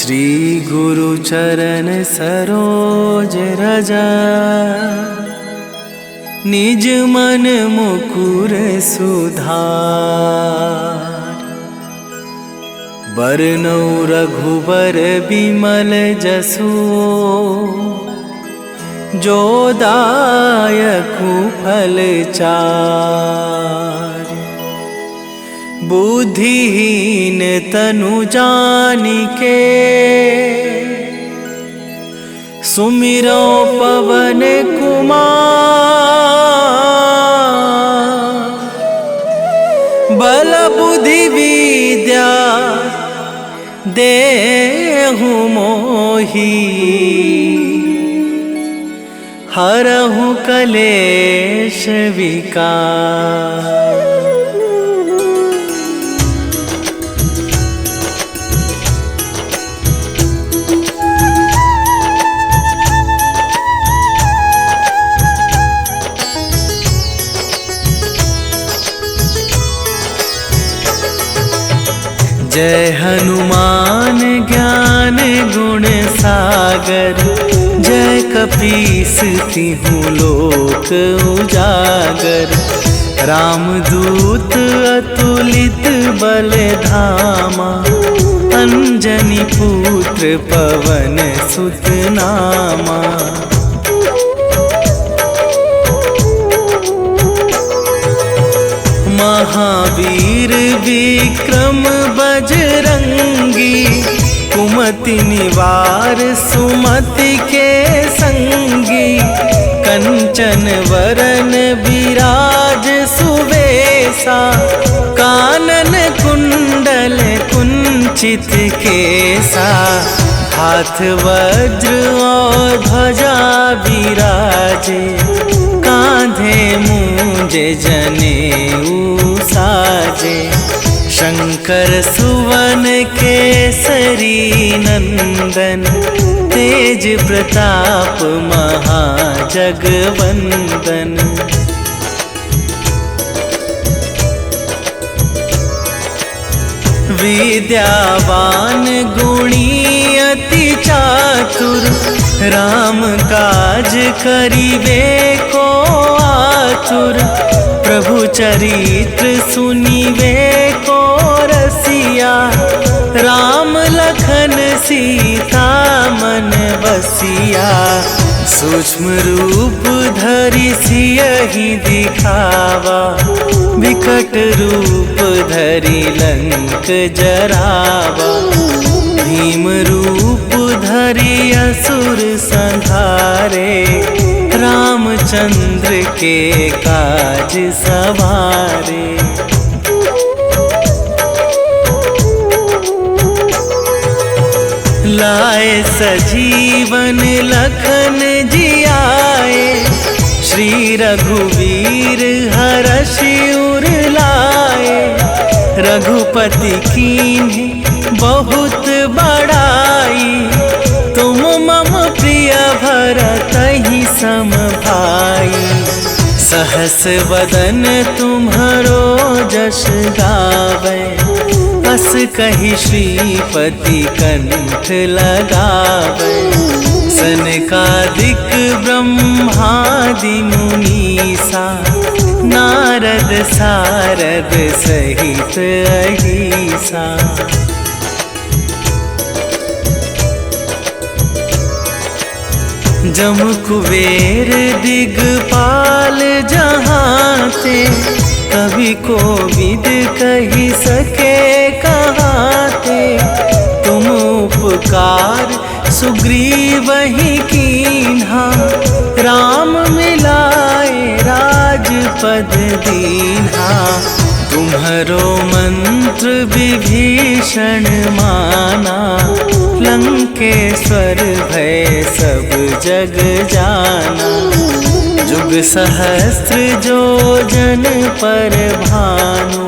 श्री गुरु चरण सरोज रजा, निज मन मुकुर सुधार। बरनौ रघुबर बिमल जसु, जो दायकु फल चार। बुद्धिहीन तनु जानिके, सुमिरो पवन कुमार। बल बुद्धि विद्या देहु मोहि, हरहु कलेश विकार। जय हनुमान ज्ञान गुण सागर, जय कपीस तिहु लोक उजागर। रामदूत अतुलित बल धामा, अंजनी पुत्र पवन सुत नामा। महावीर विक्रम बजरंगी, कुमति निवार सुमति के संगी। कंचन वरन विराज सुवेशा, कानन कुंडल कुंचित केसा। हाथ वज्र और ध्वजा विराजे, कांधे मूंज जनेऊ साजे। शंकर सुवन केसरी नंदन, तेज प्रताप महाजगवंदन। विद्यावान गुणी अति चातुर, राम काज करिबे को आतुर। प्रभु चरित्र सुनिबे को रसिया, राम लखन सीता मन बसिया। सूक्ष्म रूप धरि सियहि दिखावा, विकट रूप धरि लंक जरावा। भीम रूप धरि असुर संहारे, रामचंद्र के काज सवारे। लाए सजीवन लखन जियाए, श्री रघुवीर हरषि उर लाए। रघुपति कीन्ही बहुत बड़ाई, तुम मम प्रिय भरतहि सम भाई। सहस वदन तुम्हरो जस गावै, अस कहि श्रीपति कंठ लगावै। सनकादिक ब्रह्मादि मुनीसा, नारद सारद सहित अहिसा। जम कुबेर दिगपाल जहाते, कवि कोविद कहि सके कहाते। तुम उपकार सुग्रीवहि कीन्हा, राम मिलाए राजपद दीन्हा। तुम्हरो मंत्र विभीषण माना, लंकेश्वर भय सब जग जाना। जुग सहस्त्र जो जन पर भानु,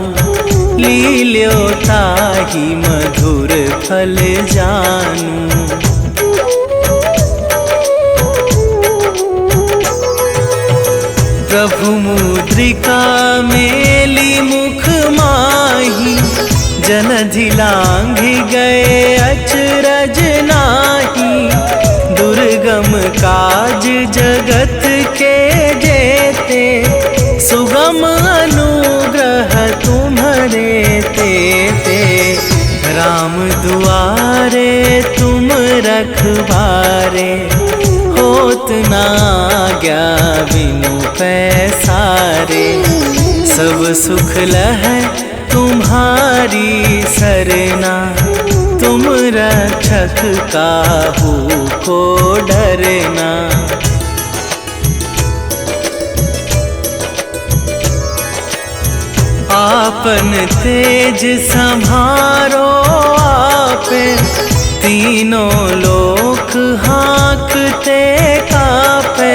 लील्यो ताहि मधुर फल जानू। प्रभु मुद्रिका मेली मुख माही, जलधि लांघि गए अचरज नाही, दुर्गम काज जगत के जेते, सुगम अनुग्रह तुम्हारे तेते। राम दुआरे तुम रखवारे, होत ना आज्ञा बिनु पैसारे। सब सुख लहै तुम्हारी सरना, तुम रक्षक काहू को डरना। आपन तेज संभारो आपे, तीनों लोक हाँकते कापे।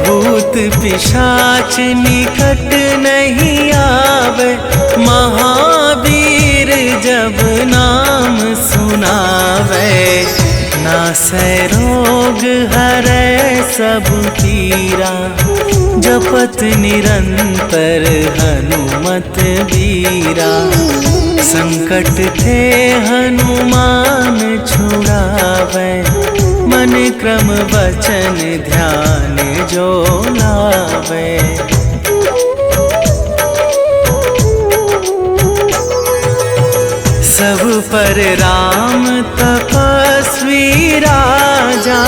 भूत पिशाच निकट नहीं आवे, महावीर जब नाम सुनावे। नासै रोग हरै सब पीरा, जपत निरंतर हनुमत बीरा। संकट थे हनुमान छुड़ावे, मन क्रम वचन ध्यान जो लावे। सब पर राम तपस्वी राजा,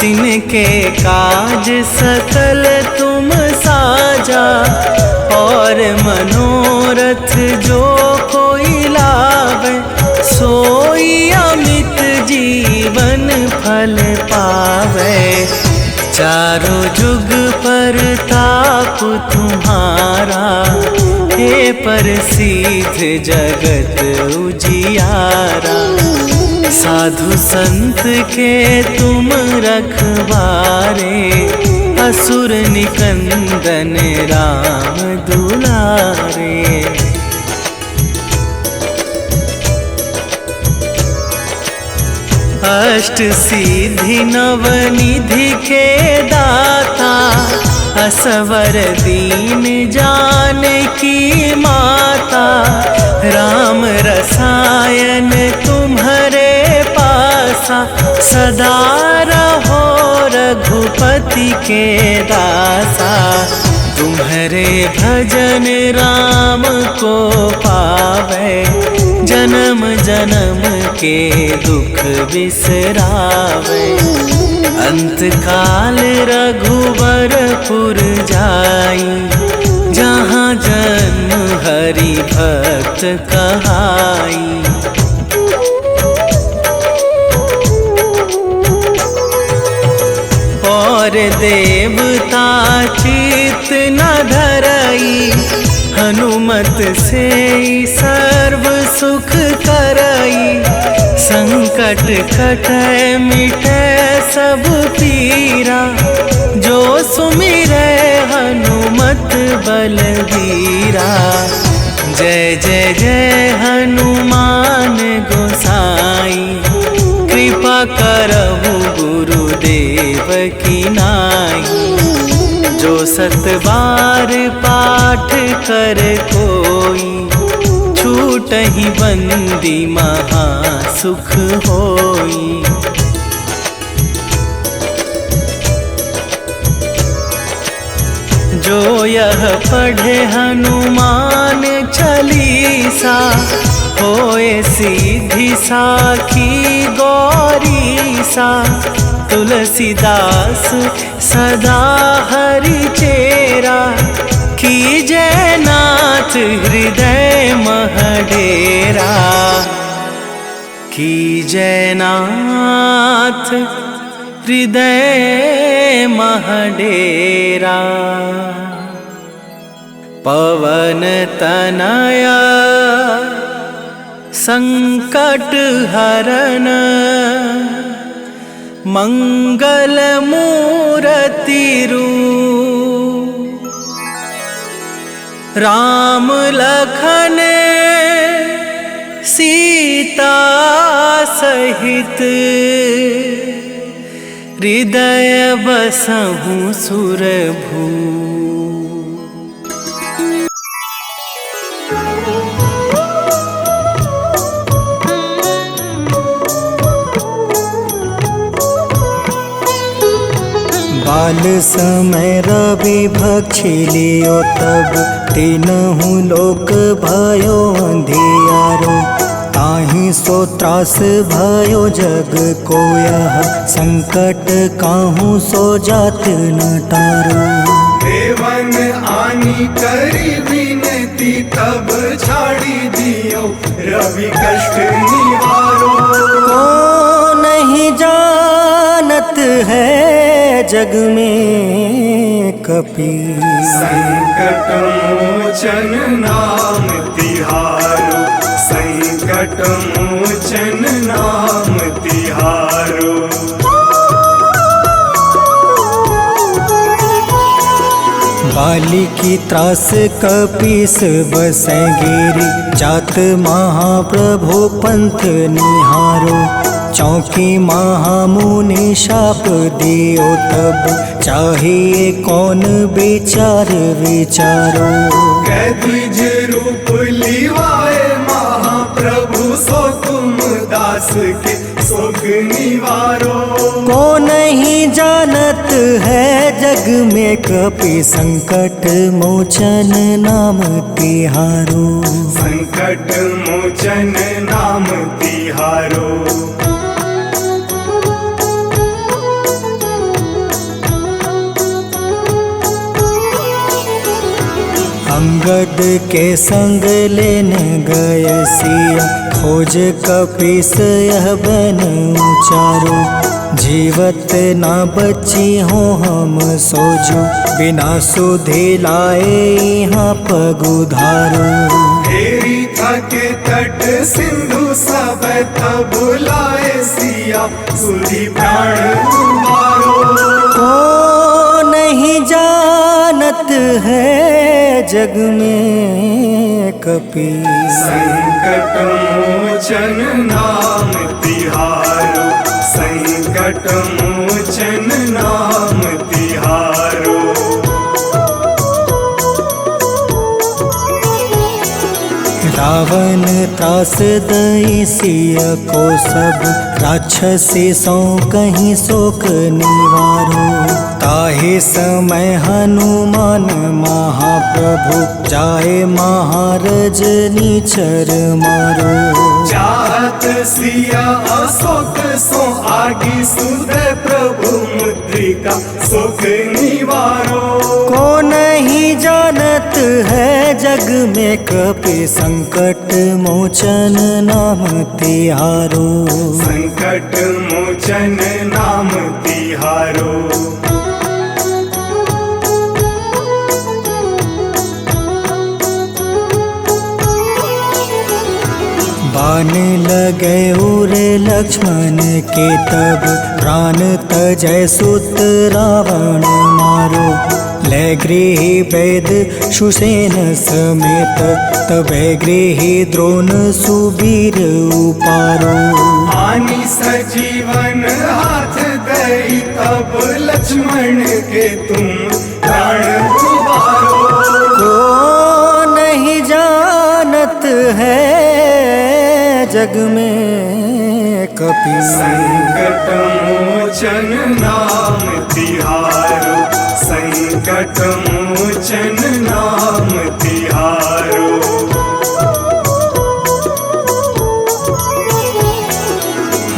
तिनके काज सकल तुम साजा। और मनोरथ जो कोई लावे, सोई अमित जीवन फल पावे। चारों जुग पर ताप तुम्हारा, हे प्रसिद्ध जगत उजियारा। साधु संत के तुम रखवारे, असुर निकंदन राम दुलारे। अष्ट सिद्धि नवनिधि के दाता, असवर दीन जानकी माता। राम रसायन तुम्हारे पासा, सदा रहो रघुपति के दासा। तुम्हारे भजन राम को पावे, जन्म जन्म के दुख बिसरावे। अंत काल रघुवरपुर जाई, जहाँ जन्म हरि भक्त कहाई। और देवता चित न धरई, हनुमत से सर्व सुख करई। संकट कटै मिटै सब पीरा, जो सुमिरै हनुमत बलबीरा। जय जय जय हनुमान गोसाई, कृपा करहु गुरुदेव की नाई। जो सत बार पाठ कर कोई, छूटहि बंदी महा सुख होई। जो यह पढ़े हनुमान चालीसा, होए सीधी साखी गौरीसा। तुलसीदास सदा हरि चेरा, कीजय नाथ हृदय महडेरा। कीजय नाथ हृदय महडेरा। पवन तनया संकट हरन, मंगल मूर्ति रूप। राम लखन सीता सहित, हृदय बसहु सुरभू। काल समय रवि भक्षी लियो तब तीनहु लोक भयो अंधियारो। ताहि सो त्रास भयो जग को यह संकट काहू सो जात न टारो। देवन आनी करी विनती तब छाड़ी दियो रवि कष्ट निवारो। को नहीं जानत है जग में कपि संकट मोचन नाम तिहारो। संकट मोचन नाम तिहारो। बाली की त्रास कपीस बसै गिरी। जात महाप्रभु पंथ निहारो। चौकी महामुनि शाप दियो तब चाहिए कौन विचार विचारो। कैद्विज रूप लिवाए महाप्रभु सो तुम दास के शोक निवारो। को नहीं जानत है जग में कपि संकट मोचन नाम तिहारो। संकट मोचन नाम तिहारो। अंगद के संग लेने गए सिया। खोज कपीस यह बन उचारो। जीवत ना बची हो हम सोजो। बिना सुधि लाए यहाँ पग उधारो। हेरी थके तट सिंधु सब तब लाए सिया सुधि प्राण तुम्हारो। को नहीं जानत है जग में कपि संकट मोचन नाम तिहारो। संकट मोचन नाम तिहारो। रावण त्रास दई सिया को सब। राक्षसी सो कहीं शोक निवारो। ताहि समय हनुमान महाप्रभु जाए महारज नीचर मारो। चाहत सिया अशोक सो आगी सुधे प्रभु मुद्रिका शोक निवारो। को नहीं जानत है जग में कपि संकट मोचन नाम तिहारो। संकट मोचन नाम तिहारो। बाण लगे उरे लक्ष्मण के तब प्राण तजय सुत रावण मारो। ले गृही वेद सुसेन समेत तबे गृही द्रोण सुबीर उपारो। आनी सजीवन हाथ दई तब लक्ष्मण के तुम प्राण उबारो। को नहीं जानत है जग में कपि संकट मोचन नाम तिहारो। संकट मोचन नाम तिहारो।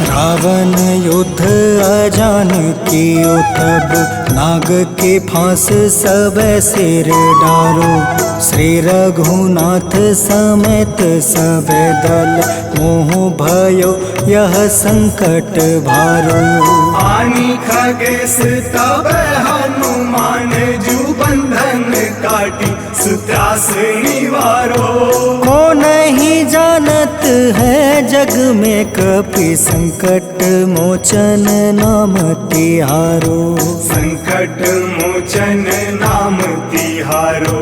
रावण युद्ध अजान कियो तब नाग के फांस सब सिर डारो। श्री रघुनाथ समेत सब दल मोह भयो यह संकट भारो। आनी खगेश तब हनुमान जू बंधन काटी सुत्रास निवारो। को नहीं जानत है जग में कपि संकट मोचन नाम तिहारो। संकट मोचन नाम तिहारो।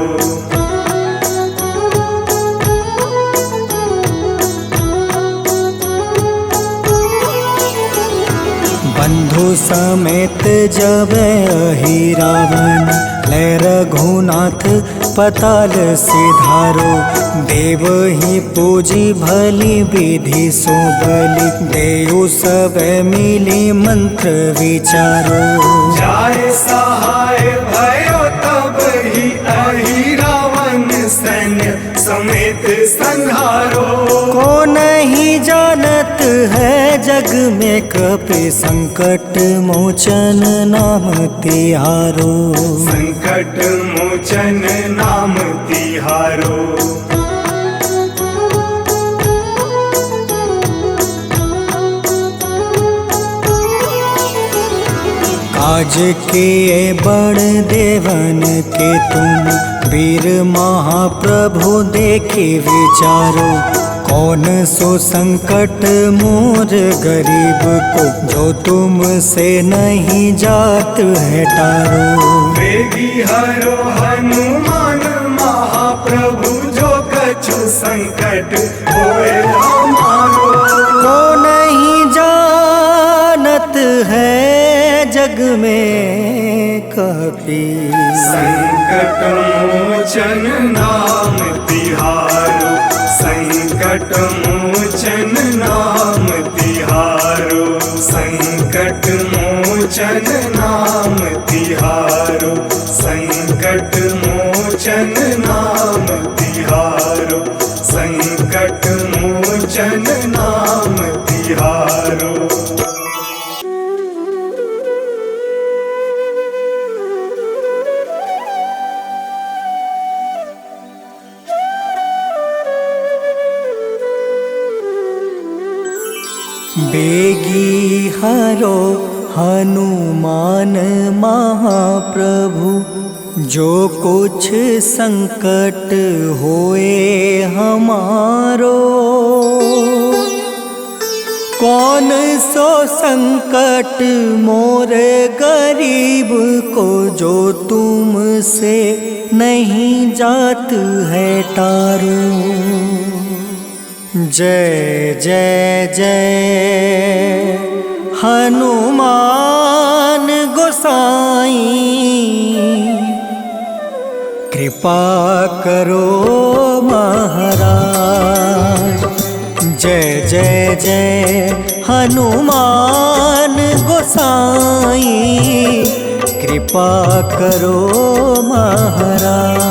बंधु समेत जब अहि रावण ले रघुनाथ पताल सिधारो। देव ही पूजी भली विधि सो बलि, देव सब मिली मंत्र विचारो। जाय सहाय भयो तब ही अहि रावण सैन्य समेत संहारो। को नहीं जानत है जग में कपि संकट मोचन नाम तिहारो। संकट मोचन नाम तिहारो। काज किए बड़ देवन के तुम, वीर महाप्रभु देखे विचारो। कौन सो संकट मोर गरीब को, जो तुमसे नहीं जात है टारो। वेगी हरो हनुमान महाप्रभु, जो कछु संकट होए हमारो। को नहीं जानत है जग में कपि, संकट मोचन नाम तिहारो। संकट मोचन नाम तिहारो। संकट मोचन नाम तिहारो। संकट मोचन नाम तिहारो। संकट मोचन नाम तिहारो। बेगी हरो हनुमान महाप्रभु, जो कुछ संकट होए हमारो। कौन सो संकट मोर गरीब को, जो तुमसे नहीं जात है टारो। जय जय जय हनुमान गोसाई, कृपा करो महाराज। जय जय जय हनुमान गोसाई, कृपा करो महाराज।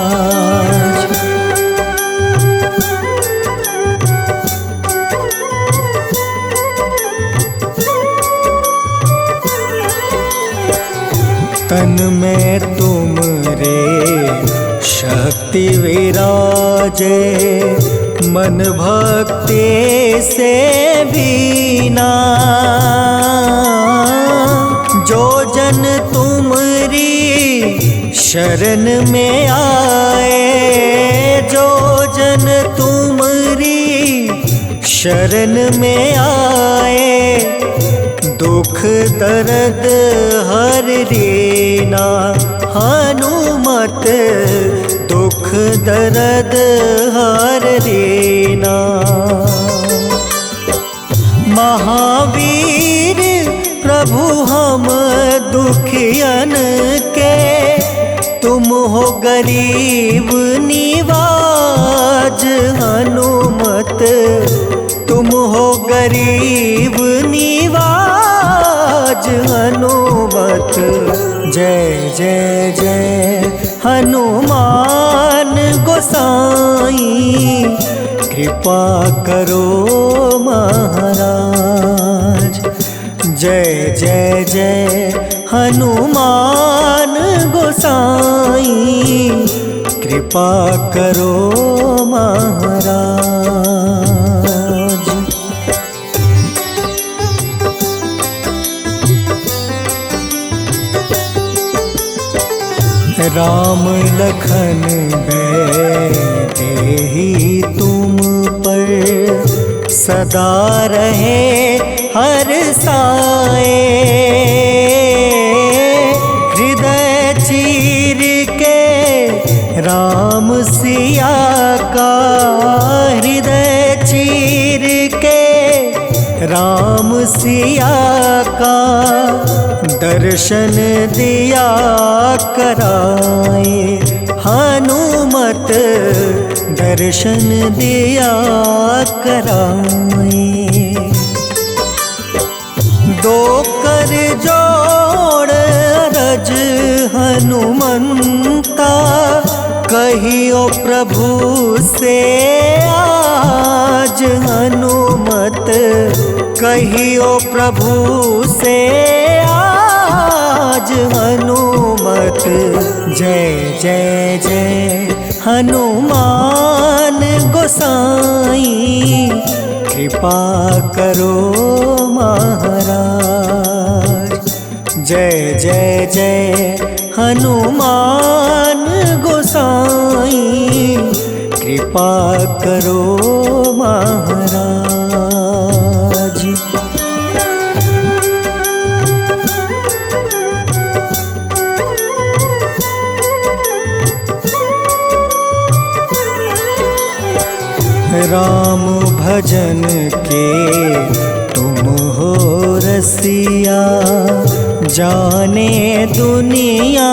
तन में तुम रे शक्ति विराजे, मन भक्ति से बीना। जो जन तुमरी शरण में आए, जो जन तुमरी शरण में आए, दुख दर्द हर लेना। हनुमत दुख दर्द हर लेना। महावीर प्रभु हम दुखियन के, तुम हो गरीब निवाज। हनुमत तुम हो गरीब निवाज। हनुमत जय जय जय हनुमान गोसाई, कृपा करो महाराज। जय जय जय हनुमान गोसाई, कृपा करो महाराज। राम लखन देहि तुम पर, सदा रहे हर साए। हृदय चीर के राम सिया का, हृदय चीर के राम सिया का, दर्शन दिया कराए। हनुमत दर्शन दिया कराए। दो कर जोड़ अरज हनुमंता, कहियो प्रभु से आज हनुमत, कहियो प्रभु से आज हनुमत। जय जय जय हनुमान गोसाई, कृपा करो महाराज। जय जय जय हनुमान गोसाई, कृपा करो महाराज। राम भजन के तुम हो रसिया, जाने दुनिया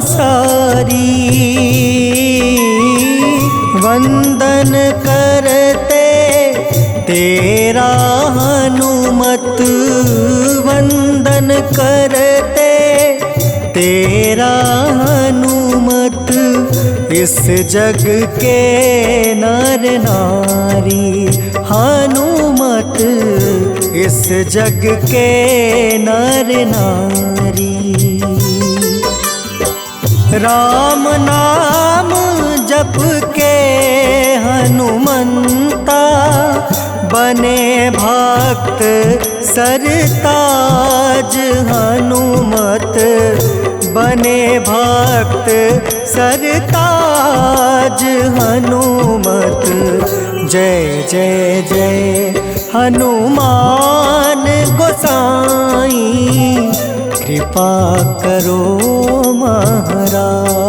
सारी। वंदन करते तेरा हनुमत, वंदन करते तेरा हनुमत। इस जग के नर नारी हनुमत, इस जग के नर नारी। राम नाम जप के हनुमंता, बने भक्त सरताज हनुमत, बने भक्त सरताज हनुमत। जय जय जय हनुमान गोसाई, कृपा करो महाराज।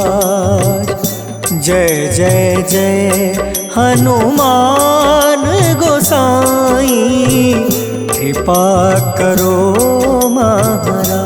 जय जय जय हनुमान गोसाई, कृपा करो महाराज।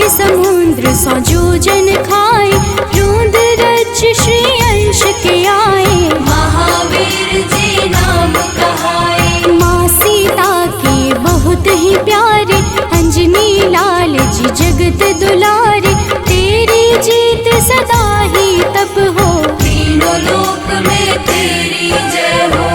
समुद्र सौ जोजन खाए, रोंद रच श्री अंश के आए। महावीर जी नाम कहाए, माँ सीता के बहुत ही प्यारे, अंजनी लाल जी जगत दुलारे। तेरी जीत सदा ही तब हो, तीनों लोक में तेरी जय हो।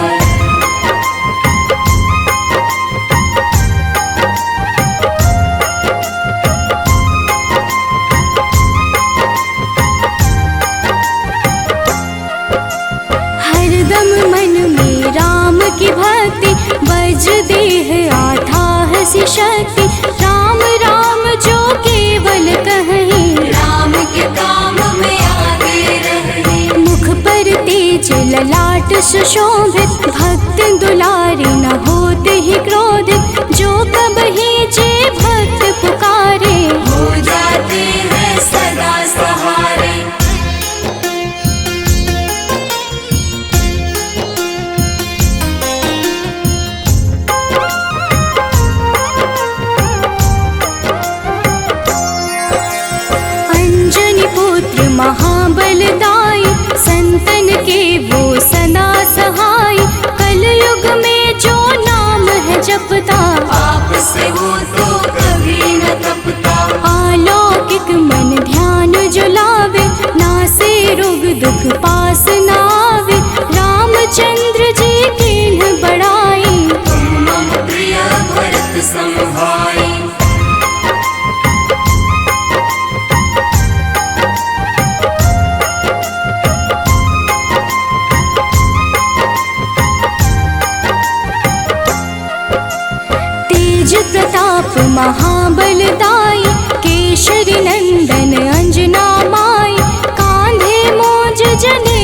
की भक्ति वज्र देह आठाह सी शक्ति, राम राम जो केवल कहीं, राम के काम में आगे रहे। मुख पर तेज ललाट सुशोभित, भक्त दुलारे न होते ही क्रोधित। जो कबहि जे भक्त पुकारे, हो जाते हैं सदा सहारे। महाबलदाई, संतन के वो सदा सहाय। कलयुग में जो नाम है जपता, पाप से वो तो कभी न तपता। अलौकिक मन ध्यान जो लावे, नासे रोग दुख पास न आवे। रामचंद्र जी किन्ह बड़ाई, तुम मम प्रिय भरत सम भाई। प्रताप महाबलदाई, केशरी नंदन अंजना माई। कांधे मोज जने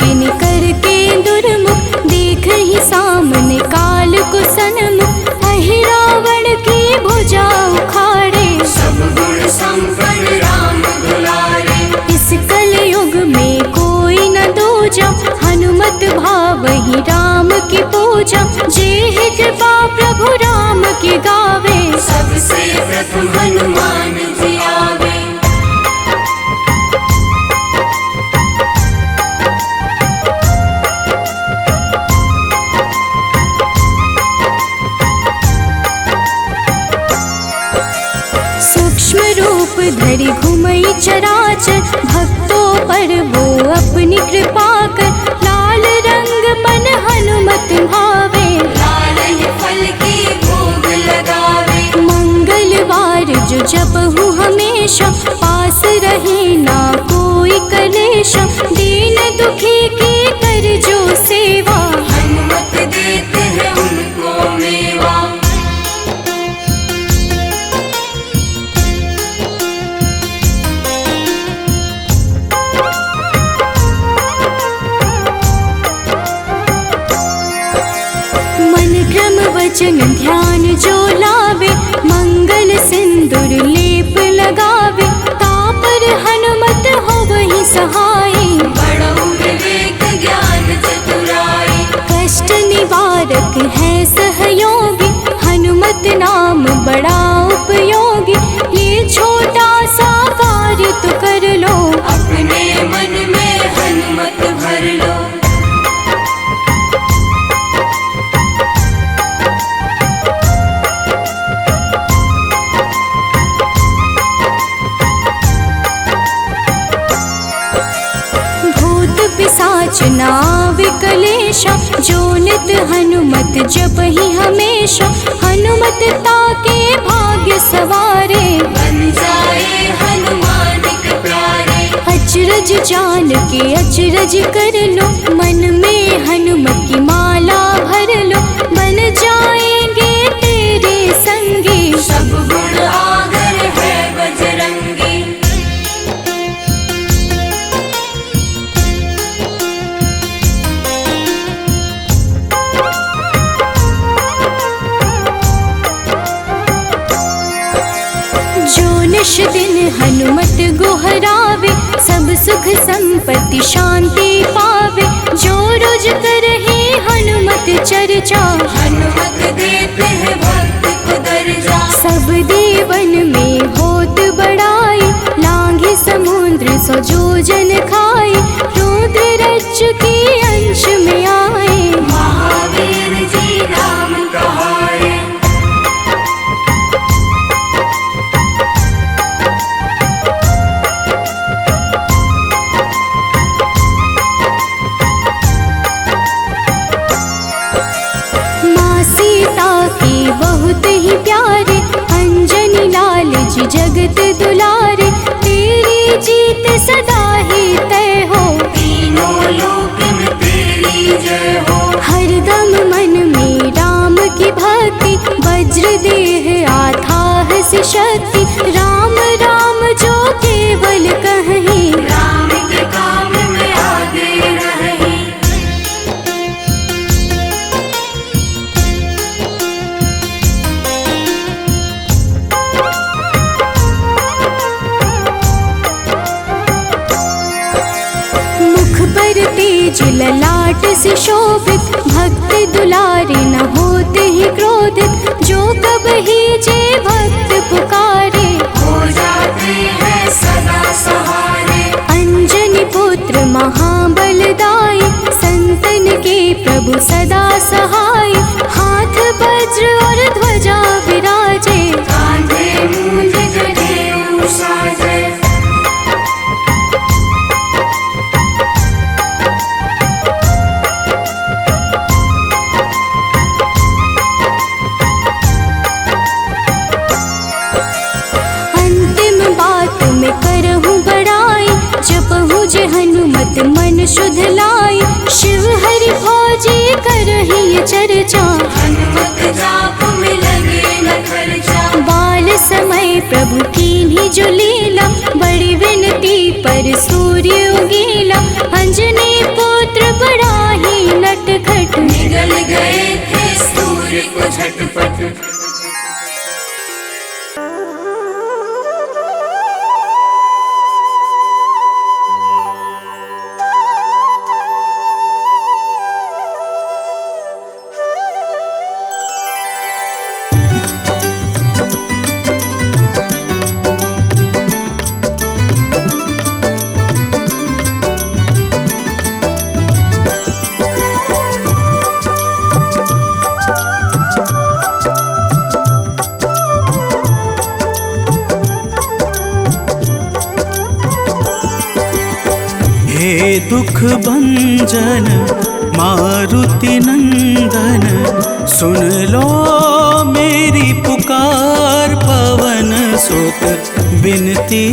किन करके दुर्मुख, देख ही सामने काल को सन्मुख, अहि रावण की भुजा उखाड़े, सब गुण संपन्न राम दुलारे। इस कलयुग में कोई न दूजा, हनुमत भावहि राम की पूजा, जेहि कृपा प्रभु राम की गावे, सबसे प्रथम हनुमान जी आवे। सूक्ष्म रूप धरि घुमई चराचर, भक्तों पर वो अपनी कृपा कर, लाल रंग मन हनुमत भावे, लाल ही फल की भोग लगावे। मंगलवार जो जपहु हमेशा, पास रहे ना कोई कलेशा, दीन दुखी की कर जो सेवा, हनुमत देते हैं उनको मेवा। मन क्रम वचन ध्यान जो लावे, मंगल सिंदूर लेप लगावे, तापर हनुमत हो वही सहाय, बड़ऊ विवेक ज्ञान चतुराई। कष्ट निवारक है सहयोगी, हनुमत नाम बड़ा उपयोगी, ये छोटा सा कार्य तो कर लो, अपने मन में हनुमत भर लो। भूत पिशाच नाव कलेशा, जो नित हनुमत जपहि हमेशा, हनुमत ताके भाग्य सवारे, बन जाए हनुमान के प्यारे। अचरज जान के अचरज कर लो, मन में हनुमत की माला भर लो, बन जाएंगे तेरे संगी, सब गुण आगर है बजरंगी। जो निश दिन हनुमत गोहरावे, सब सुख संपत्ति शांति पावे, जो रोज करहे हनुमत चर्चा, हनुमत देते हैं भक्त को दर्जा। सब देवन में होत बड़ाई, लांघे समुद्र सो जो जन खाए, रुद्र रज के अंश में आए, महावीर जी राम कहाए। माँ सीता के बहुत ही प्यारे, अंजनी लाल जी जगत दुलारे, तेरी जीत सदा ही तय हो, तीनों लोक में तेरी जय हो। हरदम मन में राम की भक्ति, वज्र देह आथाह से शक्ति, राम राम जो केवल कहीं, राम के काम में आगे रहे। मुख पर तेज ललाट से शोभित, भक्त दुलारे न होते ही क्रोधित, जो कब ही जे भक्त पुकारे, हो जाते हैं सदा सहारे। अंजनी पुत्र महाबलदाई, संतन के प्रभु सदा सहाय, हाथ वज्र और ध्वजा विराजे, कांधे मूंज जनेऊ साजे। अंतिम बात में करहूँ बड़ाई, जपहु जे हनुमत मन शुद्ध लाई, शिव हरि फौजी करहि ये चर्चा, हनुमत जाप में लगे न खर्चा। बाल समय प्रभु कीन्ही जो लीला, बड़ी विनती पर सूर्य उगीला, अंजनी पुत्र बड़ा ही नटखट, निगल गए थे सूर्य को झटपट। हे दुख भंजन मारुति नंदन, सुन लो मेरी पुकार। पवन सुत बिनती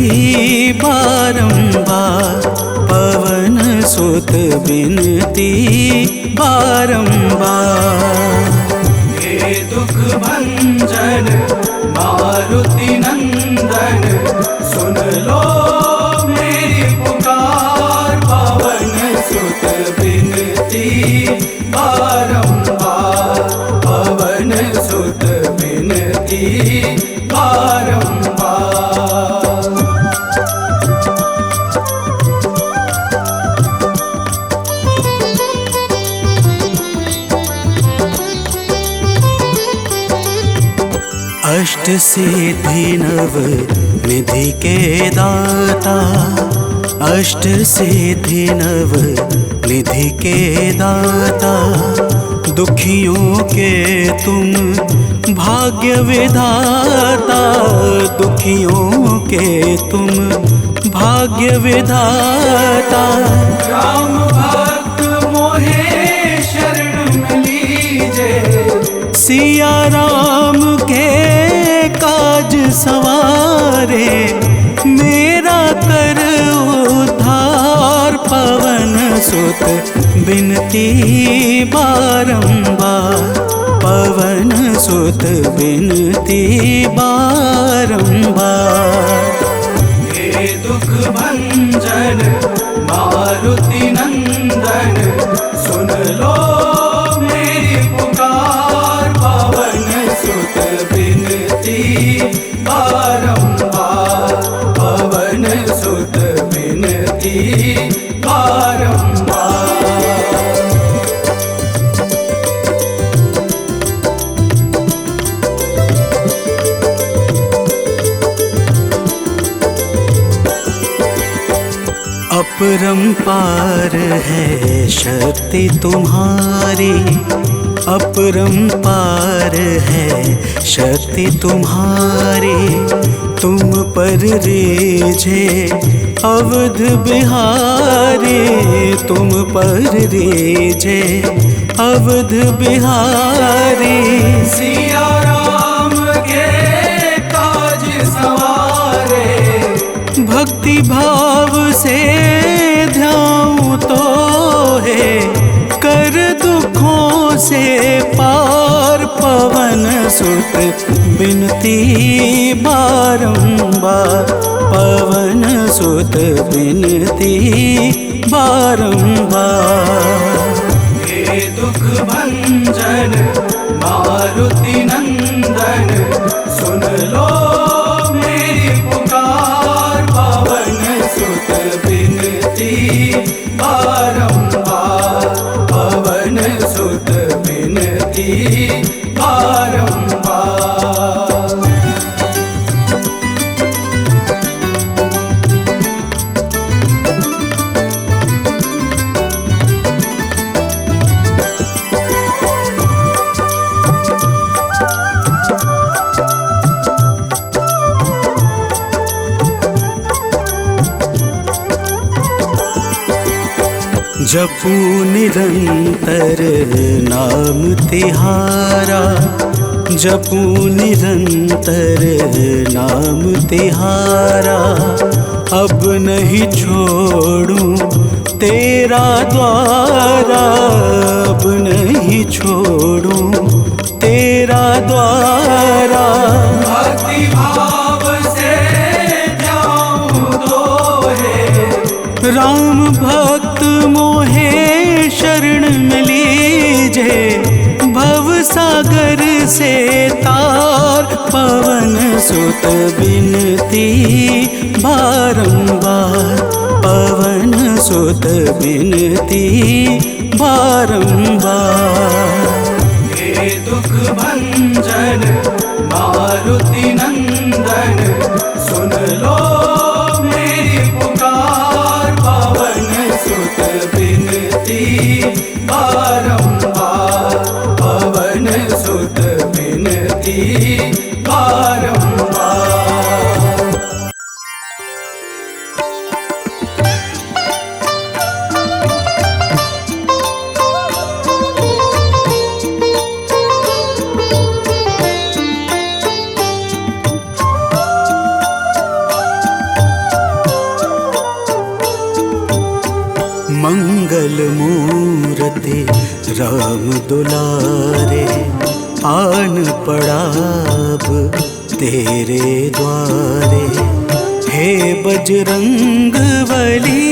बारंबार, पवन सुत बिनती बारंबार। हे दुख भंजन मारुति नंदन, सुन लो मेरी पुकार। पवन सुत बिनती बारंबार, पवन सुत बिनती बारंबार। अष्ट सिद्धि नव निधि के दाता, अष्ट सिद्धि नव निधि के दाता। दुखियों के तुम भाग्य विधाता, दुखियों के तुम भाग्य विधाता। राम भक्त मोहे शरण लीजे, सिया राम के काज सवारे। मेरा कर उद्धार, पवन सुत बिनती बारंबार, पवन सुत बिनती बारंबार। हे दुख भंजन मारुति नंदन, सुन लो मेरी पुकार। पवन सुत बिनती बारंबार, पवन सुत बिनती बारंबार। अपरंपार है शक्ति तुम्हारी, अपरंपार है शक्ति तुम्हारी। तुम पर रीझे अवध बिहारी, तुम पर रीझे अवध बिहारी। सिया राम के काज सवारे, भक्ति भाव से ध्याऊं तो है कर दुखों से पार। पवन सुत बिनती बारंबार, पवन सुत बिनती बारंबार। हे दुख भंजन मारुति नंदन, सुन लो मेरी पुकार। पवन सुत बिनती बारंबार, पवन सुत बिनती बारंबार। जपू निरंतर नाम तिहारा, जपू निरंतर नाम तिहारा। अब नहीं छोड़ूं तेरा द्वारा, अब नहीं छोड़ूं तेरा द्वारा। भक्ति भाव से ध्याऊं तो है राम भक्त मोहे से तार पवन सुत बिनती बारंबार, पवन सुत बिनती बारंबार। हे दुख भंजन मारुति नंदन, सुन लो मेरी पुकार, पवन सुत बिनती बारंबार, पवन सुत बिनती बारंबार। मंगल मूर्ति राम दुलारे, आन पड़ा अब तेरे द्वारे। हे बजरंग बली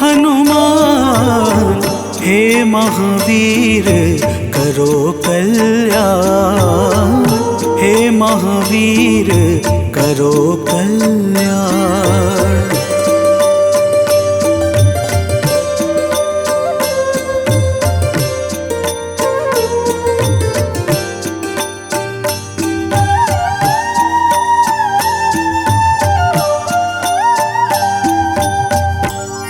हनुमान, हे महावीर करो कल्याण, हे महावीर करो कल्याण।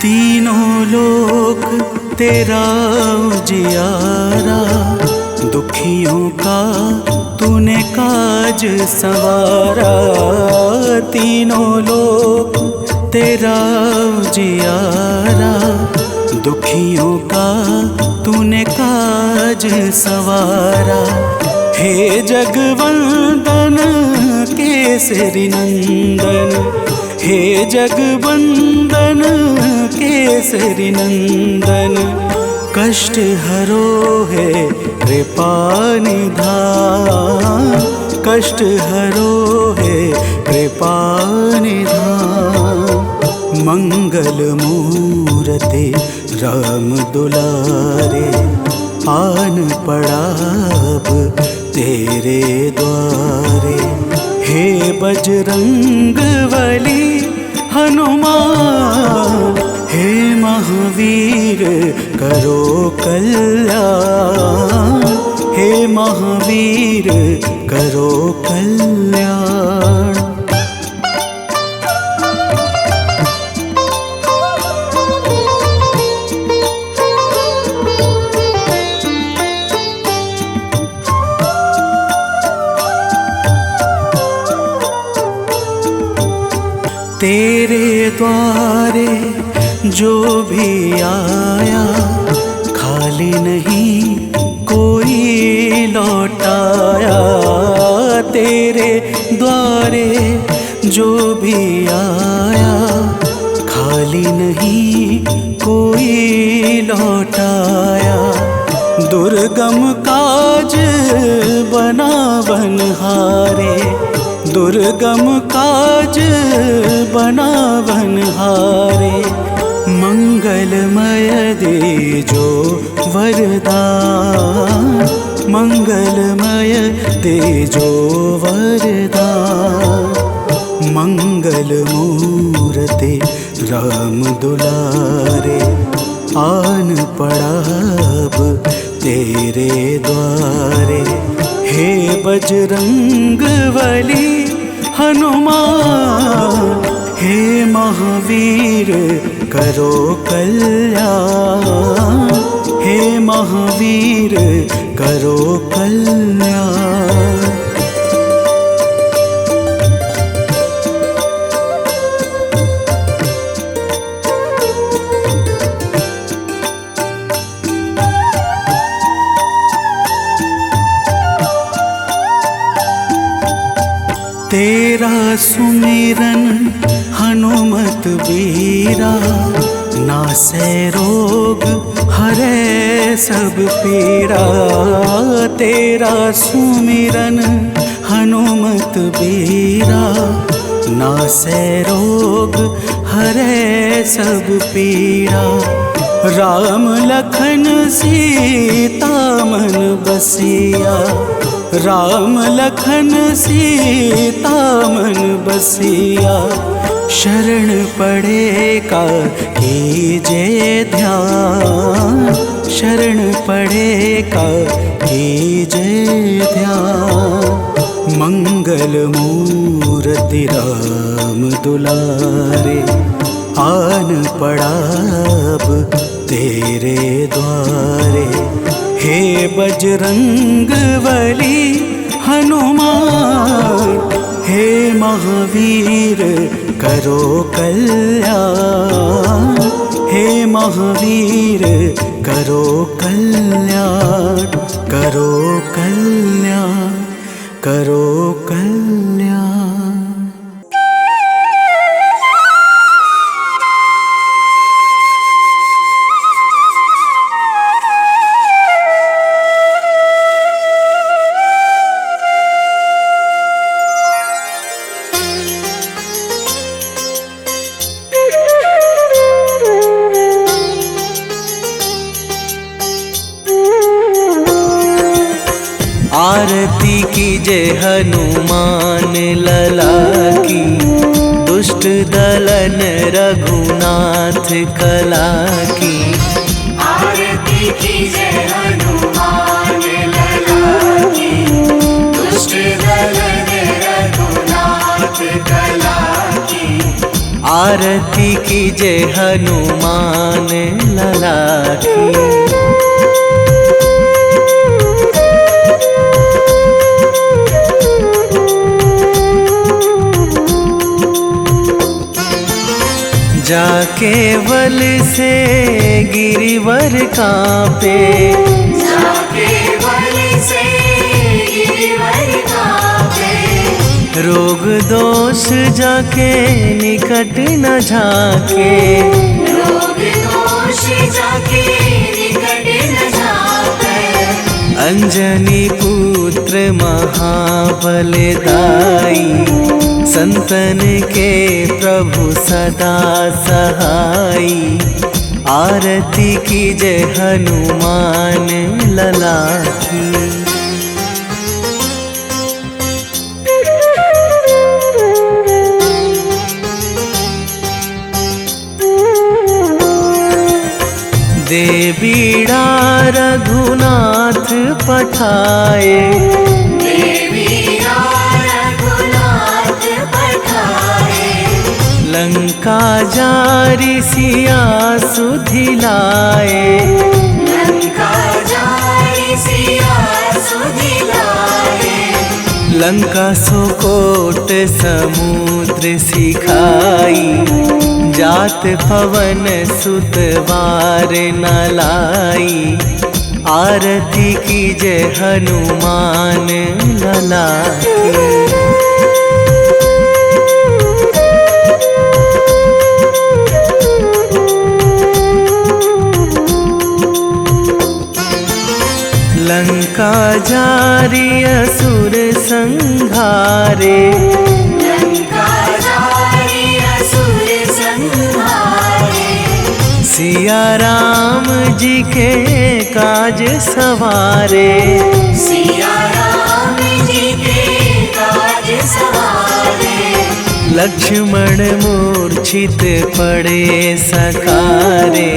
तीनों लोक तेरा उजियारा, दुखियों का तूने काज संवारा। तीनों लोक तेरा उजियारा, दुखियों का तूने काज संवारा। हे जगवंदन केसरी नंदन, हे जगवंदन केसरी नंदन, कष्ट हरो है कृपा निधान, कष्ट हरो है कृपा निधान। मंगल मूर्ति राम दुलारे, आन पड़ा अब तेरे द्वारे। हे बजरंग बली हनुमान, हे महावीर करो कल्याण, हे महावीर करो कल्याण। तेरे द्वारे जो भी आया, खाली नहीं कोई लौटाया। तेरे द्वारे जो भी आया, खाली नहीं कोई लौटाया। दुर्गम काज बना बनहारे, दुर्गम काज बना बनहारे। मंगलमय दे जो वरदान, मंगलमय दे जो वरदान। मंगल मूर्ति राम दुलारे, आन पड़ा अब तेरे द्वारे। हे बजरंग बली हनुमान, हे महावीर करो कल्याण, हे महावीर करो कल्याण। तेरा सुमिरन हनुमत बीरा, नासै रोग हरै सब पीड़ा। तेरा सुमिरन हनुमत बीरा, नासै रोग हरै सब पीड़ा। राम लखन सीता मन बसिया, राम लखन सीता मन बसिया, शरण पड़े का कीजे ध्यान, शरण पड़े का कीजे ध्यान। मंगल मूर्ति राम दुलारे, आन पड़ा अब तेरे द्वारे। हे बजरंग बली हनुमान, हे महावीर करो कल्याण, हे महावीर करो कल्याण, करो कल्याण, करो कल्याण। आरती कीजे हनुमान लला की, दुष्ट दलन रघुनाथ कला की। आरती कीजे हनुमान लला की, दुष्ट दलन रघुनाथ कला की। आरती कीजे हनुमान लला की। जाके बल से गिरिवर कांपे, जाके बल से गिरिवर कांपे। रोग दोष जाके निकट न झाके, रोग दोष जाके निकट न झाके। अंजनी पुत्र महाबल दाई, संतन के प्रभु सदा सहाई। आरती कीजे हनुमान लला की। दे बीड़ा रघुनाथ पठाए, लंका जारी सिया सुधिलाए, लंका जारी सिया सुधिलाए। लंका सुकोट समुद्र सिखाई, जात पवन सुत वार न लाई। आरती कीजे हनुमान लला की। लंका जारी असुर संहारे, लंका जारी असुर संहारे। सिया राम जी के काज सवारे, सिया राम जी के काज सवारे। लक्ष्मण मूर्छित पड़े सकारे,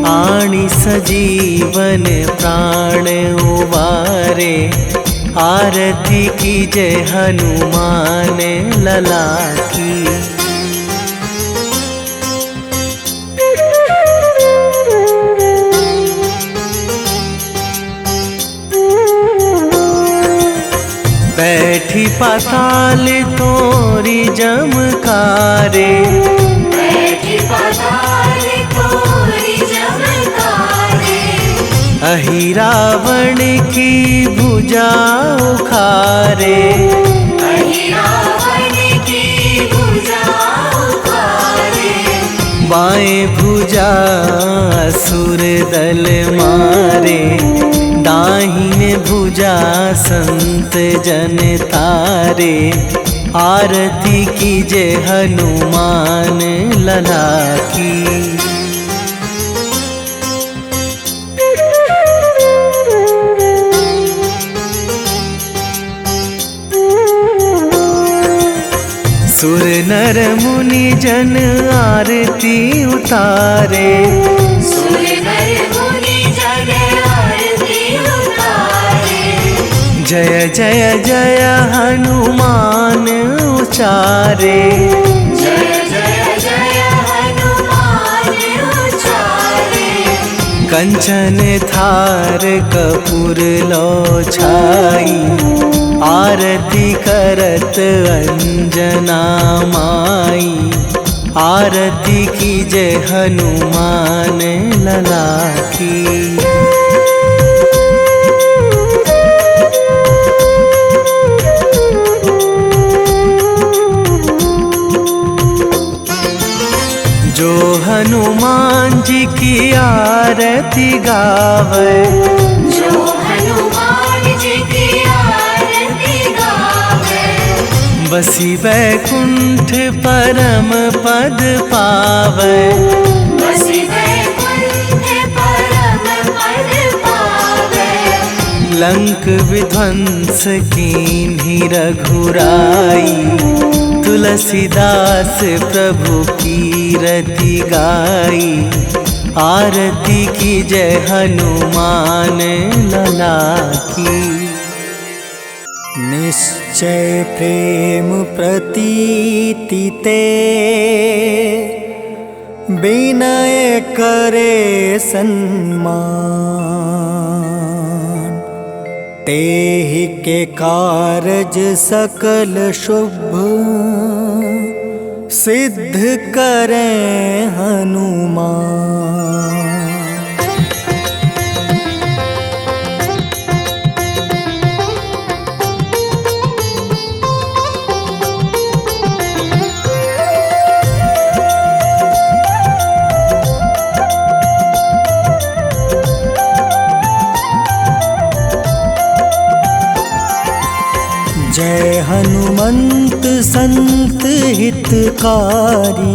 आणी सजीवन प्राण उबारे। आरती कीजे हनुमान लला की। बैठी पाताल तोरी जमकारे, बैठी पाताल तोरी जमकारे। अहि रावण की भुजा उखारे, अहि रावण की भुजा उखारे। बाएं भुजा असुर दल मारे, दाहिने भुजा संत जन तारे। आरती कीजे हनुमान लला की। नर मुनि जन आरती उतारे। सुर नर मुनि जन आरती उतारे। जय जय जय हनुमान उचारे। जय जय जय हनुमान उचारे। कंचन थार कपूर लो छाई, आरती करत अंजना माई। आरती कीजे हनुमान लला की। जो हनुमान जी की आरती गावे। जो हनुमान जी की आरती गावे। बसी बैकुंठ परम पद पावे। बसी बैकुंठ परम पद पावे। लंक विध्वंस कीन्ही रघुराई। तुलसीदास प्रभु कीरति गाई। आरती की जय हनुमान लला की। निश्चय प्रेम प्रतीति ते, विनय करे सन्मान। तेहि के कारज सकल शुभ, सिद्ध करें हनुमान। जय हनुमंत संत हितकारी।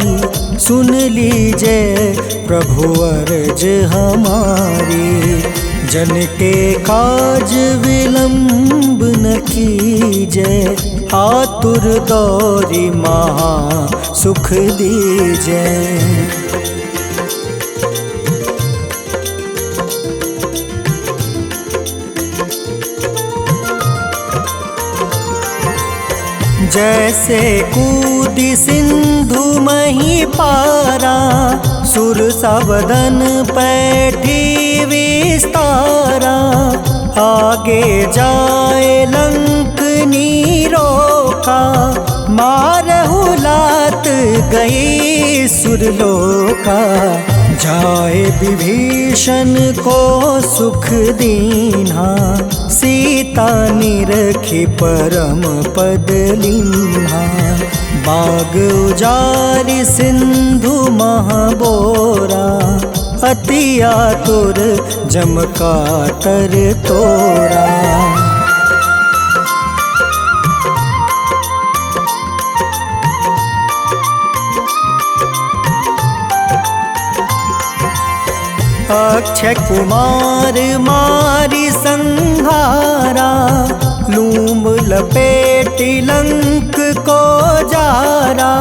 सुन लीजिए प्रभु अर्ज हमारी। जन के काज विलंब न कीजय। आतुर दौरी महा सुख दीजय। जैसे कूदी सिंधु मही पारा। सुर सबदन पैठी विस्तारा। आगे जाए लंक नीरोका। मारहु लात गई सुरलोका। जाए विभीषण को सुख दीन्हा। सीता निरखी परम पद लीन्हा। बाग उजारि सिंधु महाबोरा। अति आतुर जम कातर तोरा। अक्षय कुमार मारी संहारा। लूम लपेटी लंक को जारा।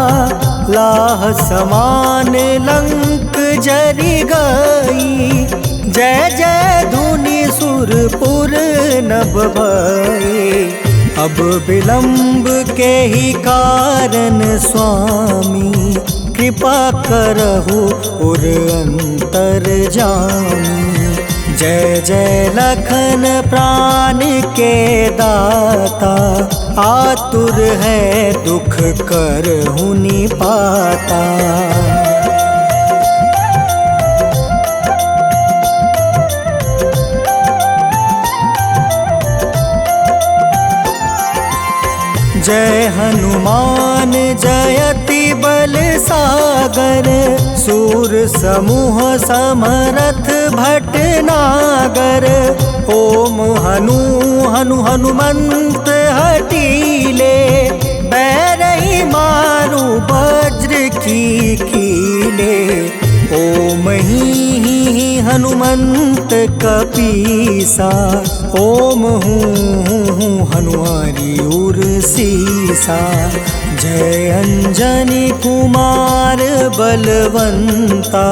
लाह समान लंक जरी गई। जय जय धुनि सुरपुर नभ भई। अब विलंब के ही कारण स्वामी। कृपा करहु उर अंतर जामी। जय जय लखन प्राण के दाता। आतुर है दुख करहु निपाता। जय हनुमान जयति बल सागर। सूर समूह समरथ भटनागर। ओम हनु हनु हनुमंत हटीले। बैरही मारू वज्र की कीले। ओम ही हनुमंत कपीसा। ओम हूँ हनुमारी उर सीसा। जय अंजनी कुमार बलवंता,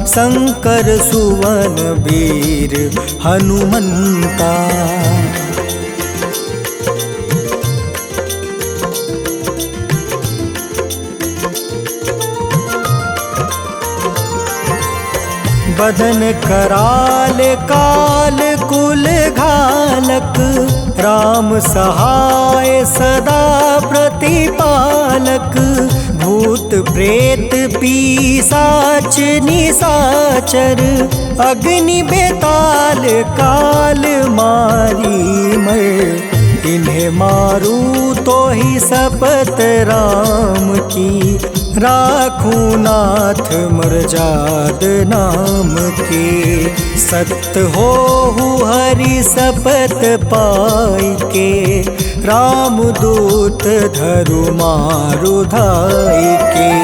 शंकर सुवन वीर हनुमंता। बदन कराल काल कुल घालक, राम सहाय सदा प्रतिपालक। भूत प्रेत पिशाच निशाचर, अग्नि बेताल काल मारी मर। इन्हें मारू तो ही शपथ राम की, राखूं नाथ मर्जाद नाम के। सत्य हो हरि शपथ पाई के, राम दूत धरु मारु धाई के।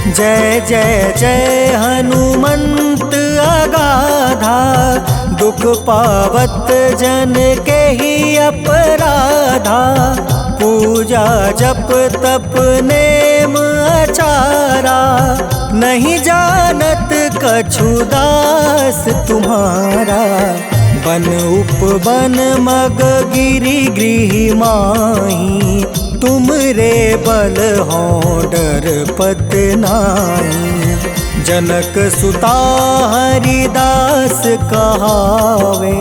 जय जय जय हनुमंत अगाधा, दुख पावत जन के ही अपराधा। पूजा जप तप नेम आचारा, नहीं जानत कछु दास तुम्हारा। बन उपवन मग गिरि गृह माही, तुम रे बल हो डर पत नाई। जनक सुता हरिदास कहावे,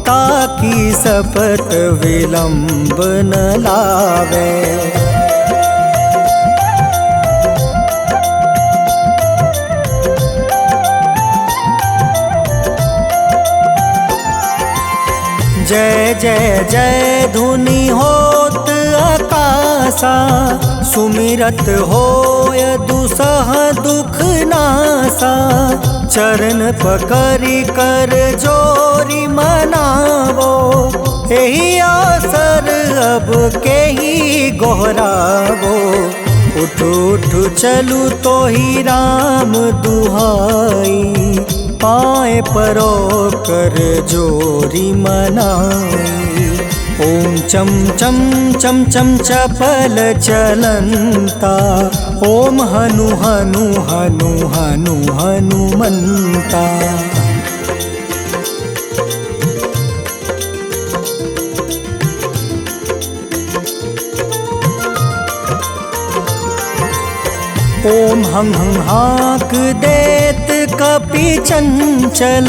ताकि शपथ विलंब न लावे। जय जय जय धुनि होत आकाशा, सुमिरत होय दुसह दुख नासा। चरण पकड़ि कर जोरी मनावो, एही अवसर अब के ही गोहरावो। उठ उठ चलू तो ही राम दुहाई, पाए परो कर जोरी मनाई। ओम चम चम चम चम चपल चलंता, ओम हनु हनु हनु हनु हनुमंता। ओम हं हं हाक देत कपि चंचल,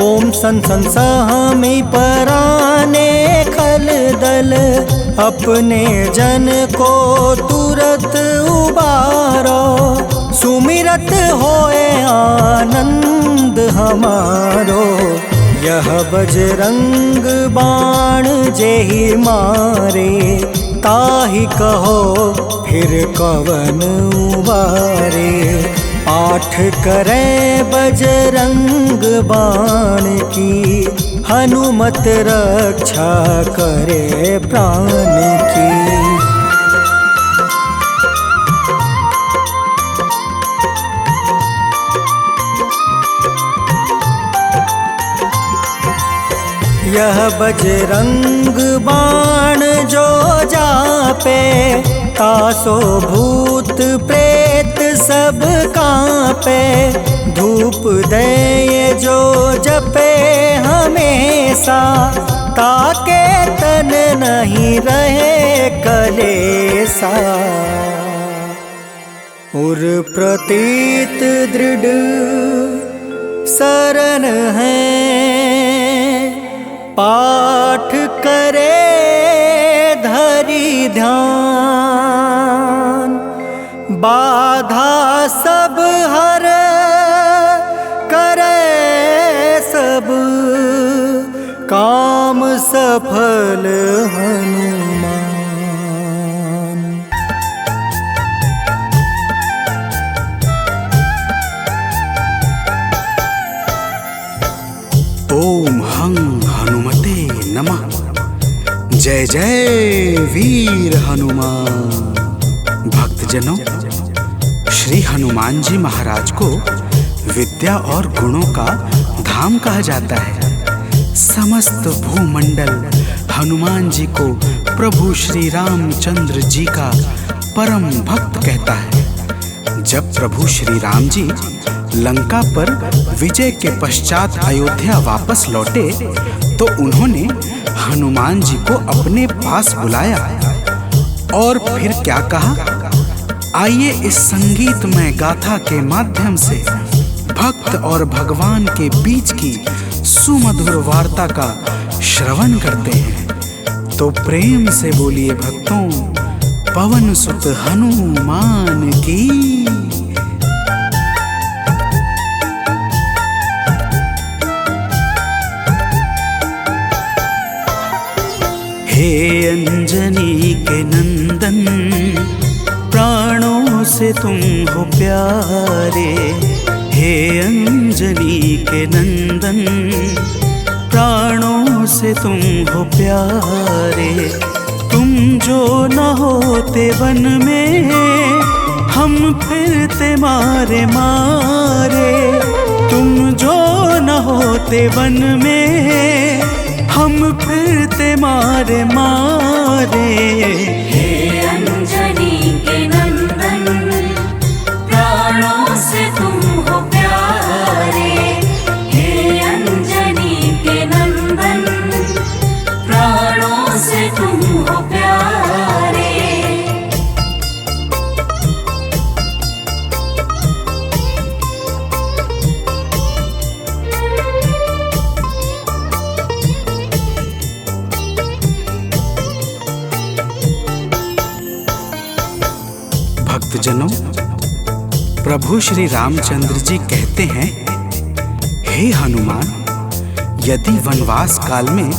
ओम सन सन सहमी पराने खल दल। अपने जन को तुरत उबारो, सुमिरत होए आनंद हमारो। यह बजरंग बाण जेहि मारे, ताहि कहो फिर कवन उबारे। पाठ करें बजरंग बाण की, हनुमत रक्षा करे प्राण की। यह बजरंग बाण जो जापे, तासो भूत प्रेत सब कांपे। धूप दे जो जपे हमेशा, ताके तन नहीं रहे कलेसा। उर प्रतीत दृढ़ शरण है, पाठ करे धरि ध्यान। बाधा सब हर करे सब, काम सफल हनुमान। ओम हं हनुमते नमः। जय जय वीर हनुमान। भक्तजनों, श्री हनुमान जी महाराज को विद्या और गुणों का धाम कहा जाता है। समस्त भूमंडल हनुमान जी को प्रभु श्री रामचंद्र जी का परम भक्त कहता है। जब प्रभु श्री राम जी लंका पर विजय के पश्चात अयोध्या वापस लौटे तो उन्होंने हनुमान जी को अपने पास बुलाया और फिर क्या कहा, आइए इस संगीतमय गाथा के माध्यम से भक्त और भगवान के बीच की सुमधुर वार्ता का श्रवण करते हैं। तो प्रेम से बोलिए भक्तों, पवन सुत हनुमान की। हे अंजनी के नंदन, प्राणों से तुम हो प्यारे। हे अंजनी के नंदन, प्राणों से तुम हो प्यारे। तुम जो न होते वन में, हम फिरते मारे मारे। तुम जो न होते वन में, हम फिरते मारे मारे। हे अंजनी के नंदन, प्राणों से तुम हो प्यारे। हे अंजनी के नंदन, प्राणों से तुम हो प्यारे। भक्तजनों, प्रभु श्री रामचंद्र जी कहते हैं, हे हनुमान, यदि वनवास काल में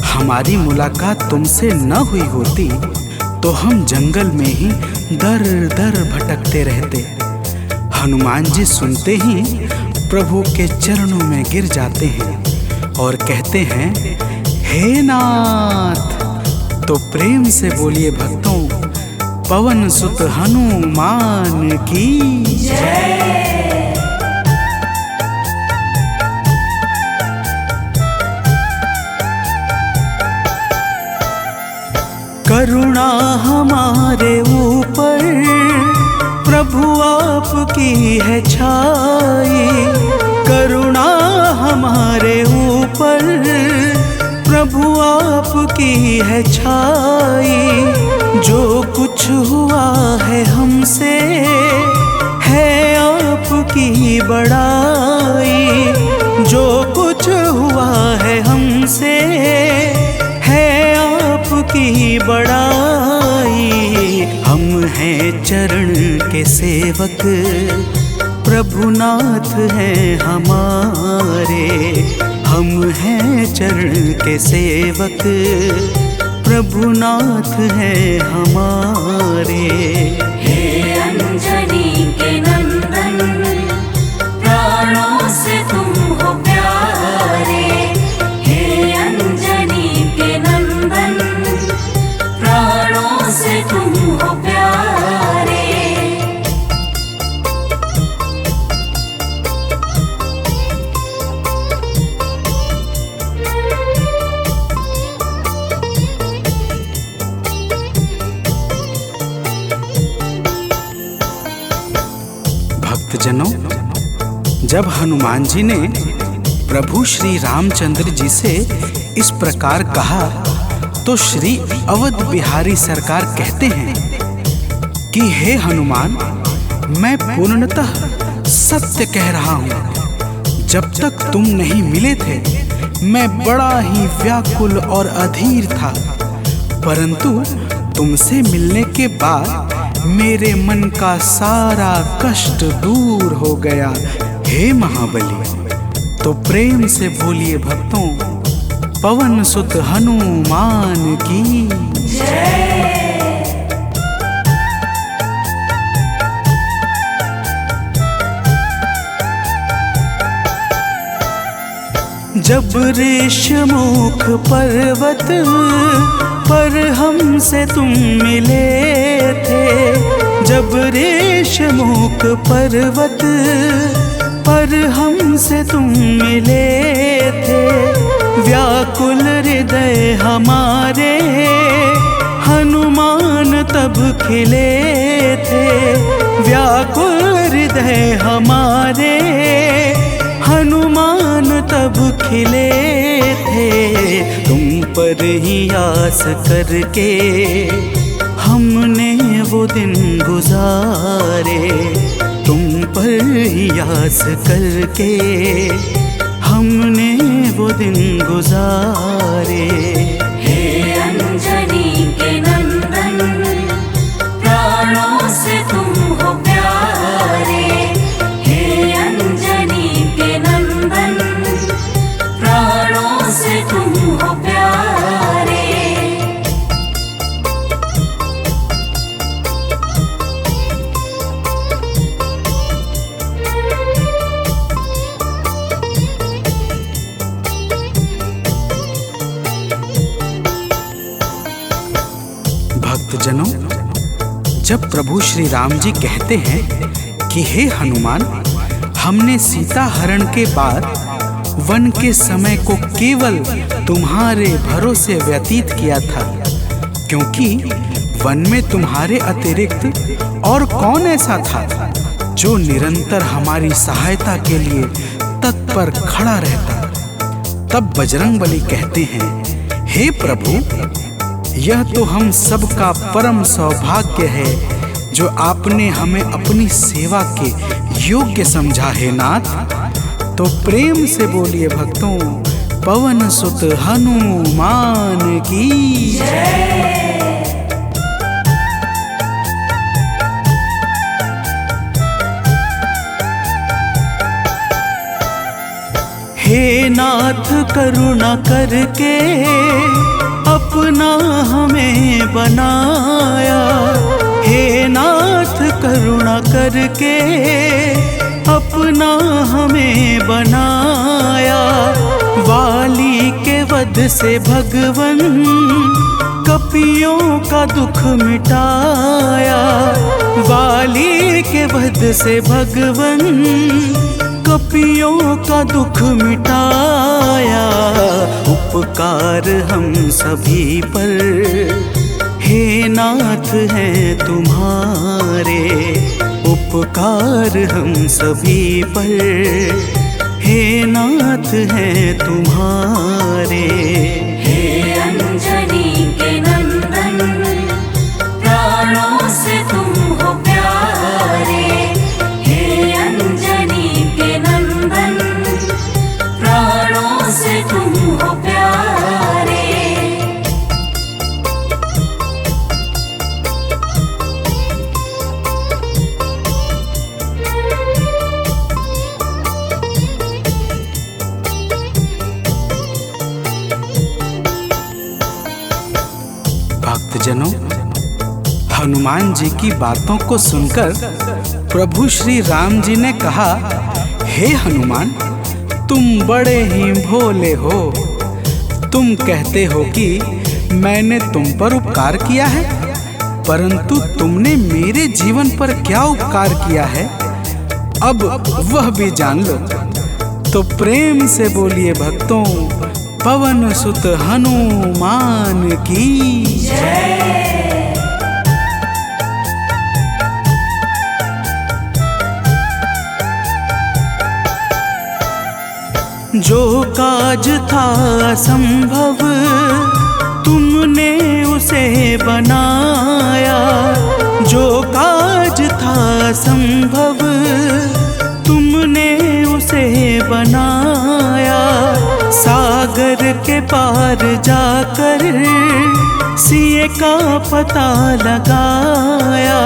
हमारी मुलाकात तुमसे न हुई होती तो हम जंगल में ही दर दर भटकते रहते। हनुमान जी सुनते ही प्रभु के चरणों में गिर जाते हैं और कहते हैं, हे नाथ। तो प्रेम से बोलिए भक्तों, पवन सुत हनुमान की जय। करुणा हमारे ऊपर प्रभु आपकी है छाई। करुणा हमारे ऊपर प्रभु आपकी है छाई। जो कुछ हुआ है हमसे है आपकी बड़ाई। जो कुछ हुआ है हमसे है आपकी बड़ाई। हम हैं चरण के सेवक, प्रभुनाथ हैं हमारे। हम हैं चरण के सेवक, प्रभुनाथ हैं हमारे। हे अंजनी के नंदन, प्राणों से तुम हो प्यारे। हे अंजनी के नंदन, प्राणों से तुम हो प्यारे। भक्तजनों, जब हनुमान जी ने प्रभु श्री रामचंद्र जी से इस प्रकार कहा तो श्री अवध बिहारी सरकार कहते हैं कि हे हनुमान, मैं पूर्णतः सत्य कह रहा हूँ। जब तक तुम नहीं मिले थे मैं बड़ा ही व्याकुल और अधीर था, परंतु तुमसे मिलने के बाद मेरे मन का सारा कष्ट दूर हो गया, हे महाबली। तो प्रेम से बोलिए भक्तों, पवन सुत हनुमान की जय। जब ऋषमुख पर्वत पर हमसे तुम मिले थे। जब ऋषमुख पर्वत पर हमसे तुम मिले थे, व्याकुल हृदय हमारे हनुमान तब खिले थे। व्याकुल हृदय हमारे हनुमान तब खिले थे। तुम पर ही आस करके हमने वो दिन गुजारे, तुम पर ही आस करके हमने वो दिन गुजारे। हे अंजनी के नंदन, प्राणों से तुम हो प्यारे। हे अंजनी के नंदन, प्राणों से तुम हो प्यारे। भक्तजनों, जब प्रभु श्री राम जी कहते हैं कि हे हनुमान, हमने सीता हरण के बाद वन के समय को केवल तुम्हारे भरोसे व्यतीत किया था, क्योंकि वन में तुम्हारे अतिरिक्त और कौन ऐसा था जो निरंतर हमारी सहायता के लिए तत्पर खड़ा रहता। तब बजरंगबली कहते हैं, हे प्रभु, यह तो हम सबका परम सौभाग्य है जो आपने हमें अपनी सेवा के योग्य समझा है नाथ। तो प्रेम से बोलिए भक्तों, पवन सुत हनुमान की जय। हे नाथ करुणा करके अपना हमें बनाया। हे नाथ करुणा करके अपना हमें बनाया। वाली के वध से भगवन कपियों का दुख मिटाया। वाली के वध से भगवन कपियों का दुख मिटाया। उपकार हम सभी पर हे नाथ हैं तुम्हारे। उपकार हम सभी पर हे नाथ हैं तुम्हारे। हे अंजनी के नंदन, प्राणों से तुम हो प्यारे। हे अंजनी के नंदन, प्राणों से तुम हो प्यारे। भक्तजनों, हनुमान जी की बातों को सुनकर प्रभु श्री राम जी ने कहा, हे हनुमान, तुम बड़े ही भोले हो। तुम कहते हो कि मैंने तुम पर उपकार किया है, परंतु तुमने मेरे जीवन पर क्या उपकार किया है, अब वह भी जान लो। तो प्रेम से बोलिए भक्तों, पवन सुत हनुमान की जय। जो काज था असंभव तुमने उसे बनाया। जो काज था असंभव तुमने उसे बनाया। सागर के पार जाकर सिए का पता लगाया।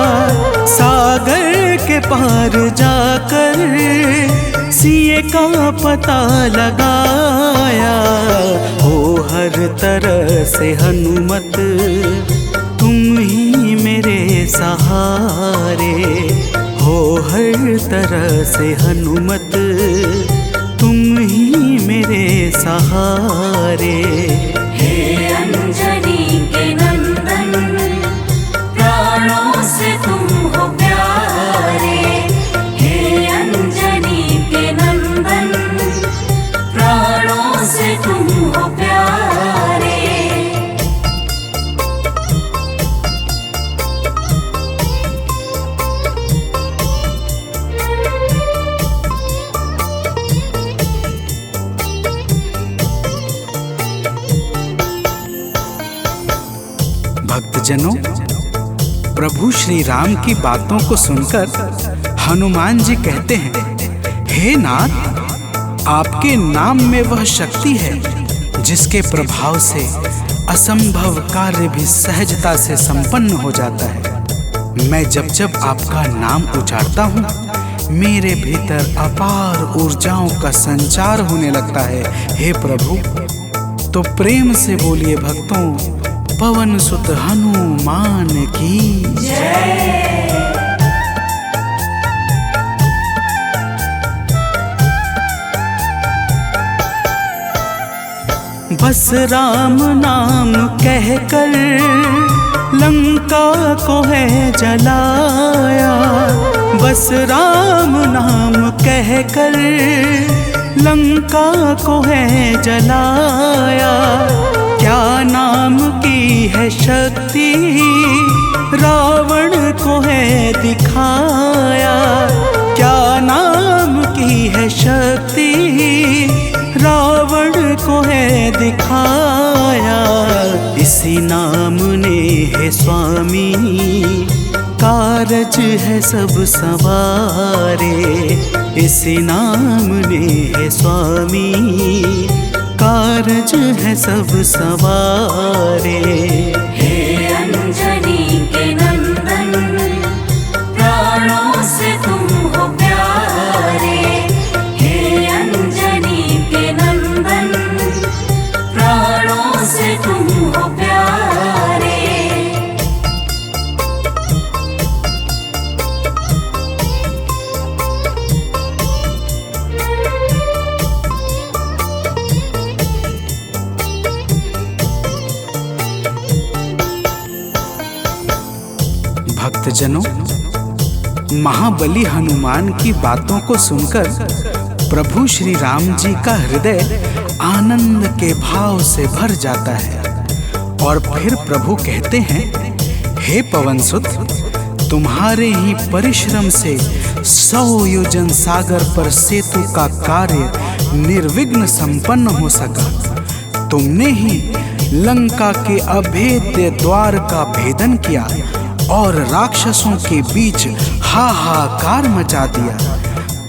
सागर के पार जाकर सिए का पता लगाया। हो हर तरह से हनुमत तुम ही मेरे सहारे। हो हर तरह से हनुमत तुम ही मेरे सहारे। हे अंजनी के नंदन, प्राणों से तुम हो प्यारे। हे अंजनी के हो प्यारे। भक्तजनों, प्रभु श्री राम की बातों को सुनकर हनुमान जी कहते हैं, हे नाथ, आपके नाम में वह शक्ति है जिसके प्रभाव से असंभव कार्य भी सहजता से संपन्न हो जाता है। मैं जब जब आपका नाम उच्चारता हूँ, मेरे भीतर अपार ऊर्जाओं का संचार होने लगता है। हे प्रभु, तो प्रेम से बोलिए भक्तों, पवन सुत हनुमान की जय। बस राम नाम कहकर लंका को है जलाया, बस राम नाम कहकर लंका को है जलाया। क्या नाम की है शक्ति रावण को है दिखाया, क्या नाम की है शक्ति रावण को है दिखाया। इसी नाम ने है स्वामी कारज है सब सवारे, इसी नाम ने है स्वामी कारज है सब सवारे। हे अंजनी के नंदन, प्राणों से तुम हो प्यारे। हे अंजनी के नंदन, प्राणों से तुम हो प्यारे। भक्तजनों, महाबली हनुमान की बातों को सुनकर प्रभु श्री राम जी का हृदय आनंद के भाव से भर जाता है और फिर प्रभु कहते हैं, हे पवनसुत, तुम्हारे ही परिश्रम से 100 योजन सागर पर सेतु का कार्य निर्विघ्न संपन्न हो सका। तुमने ही लंका के अभेद्य द्वार का भेदन किया और राक्षसों के बीच हाहाकार मचा दिया।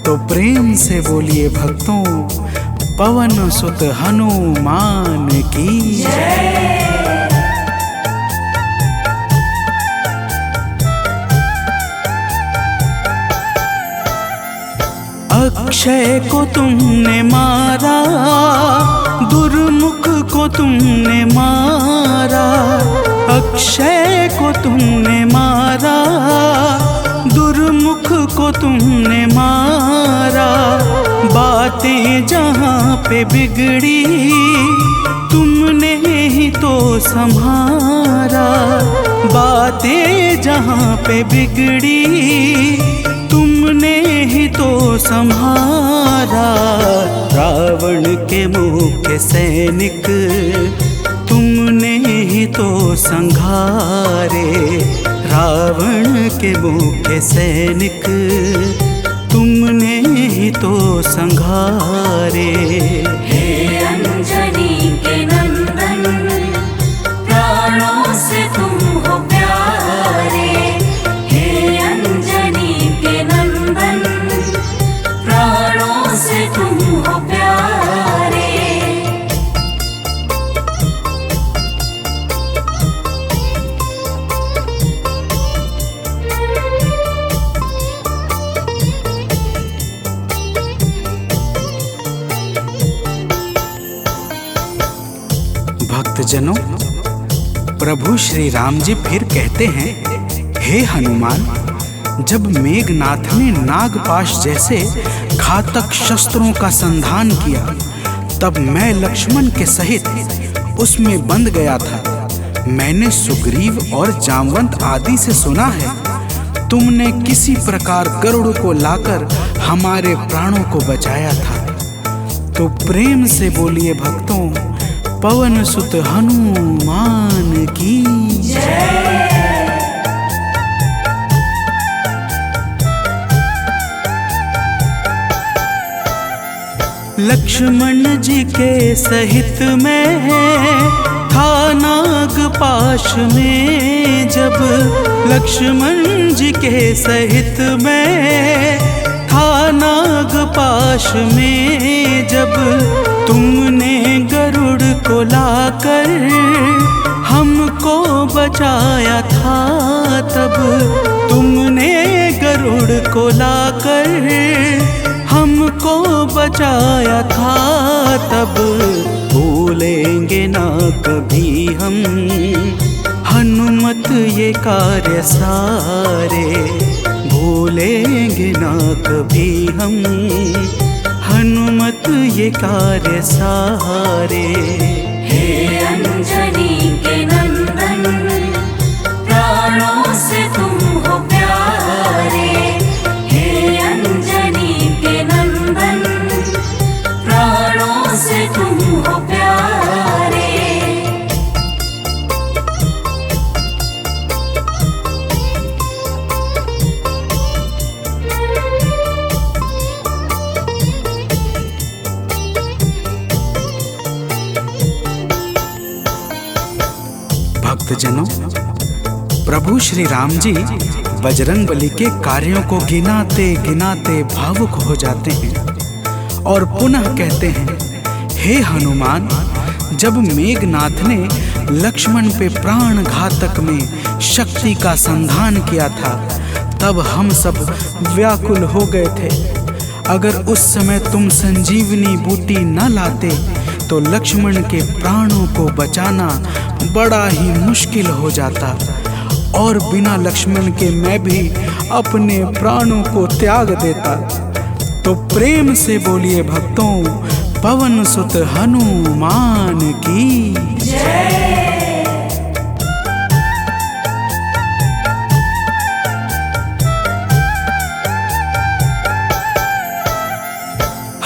तो प्रेम से बोलिए भक्तों, पवन सुत हनुमान की जय। अक्षय को तुमने मारा, दुर्मुख को तुमने मारा, अक्षय को तुमने मारा, दुर्मुख को तुमने मारा। बातें जहाँ पे बिगड़ी तुमने ही तो संभारा, बातें जहाँ पे बिगड़ी तुमने ही तो संहारा। रावण के मुख्य सैनिक तुमने ही तो संघारे, रावण के मुख्य सैनिक तुमने ही तो संघारे। हे अंजनी के नंदन, प्राणों से तुम हो प्यारे। हे अंजनी के नंदन, प्राणों से तुम हो प्यारे। भक्तजनों, प्रभु श्री राम जी फिर कहते हैं, हे हनुमान, जब मेघनाथ ने नागपाश जैसे घातक शस्त्रों का संधान किया, तब मैं लक्ष्मण के सहित उसमें बंध गया था। मैंने सुग्रीव और जामवंत आदि से सुना है, तुमने किसी प्रकार गरुड़ को लाकर हमारे प्राणों को बचाया था। तो प्रेम से बोलिए भक्तों, पवन सुत हनुमान की। लक्ष्मण जी के सहित में था नाग पाश में जब, लक्ष्मण जी के सहित में था नाग पाश में जब, तुमने गरुड़ को लाकर हमको बचाया था तब, तुमने गरुड़ को लाकर हमको बचाया था तब, भूलेंगे ना कभी हम हनुमत ये कार्य सारे, भूलेंगे ना कभी हम हनुमत ये कार्य सारे। हे अंजनी के नंदन, प्राणों से तुम हो प्यारे। हे अंजनी के नंदन, प्राणों से तुम हो प्यारे। भक्तजनों, प्रभु श्री राम जी बजरंगबली के कार्यों को गिनाते गिनाते भावुक हो जाते हैं और पुनः कहते हैं, हे हनुमान, जब मेघनाथ ने लक्ष्मण पे प्राण घातक में शक्ति का संधान किया था तब हम सब व्याकुल हो गए थे। अगर उस समय तुम संजीवनी बूटी न लाते तो लक्ष्मण के प्राणों को बचाना बड़ा ही मुश्किल हो जाता और बिना लक्ष्मण के मैं भी अपने प्राणों को त्याग देता। तो प्रेम से बोलिए भक्तों, पवन सुत हनुमान की जय।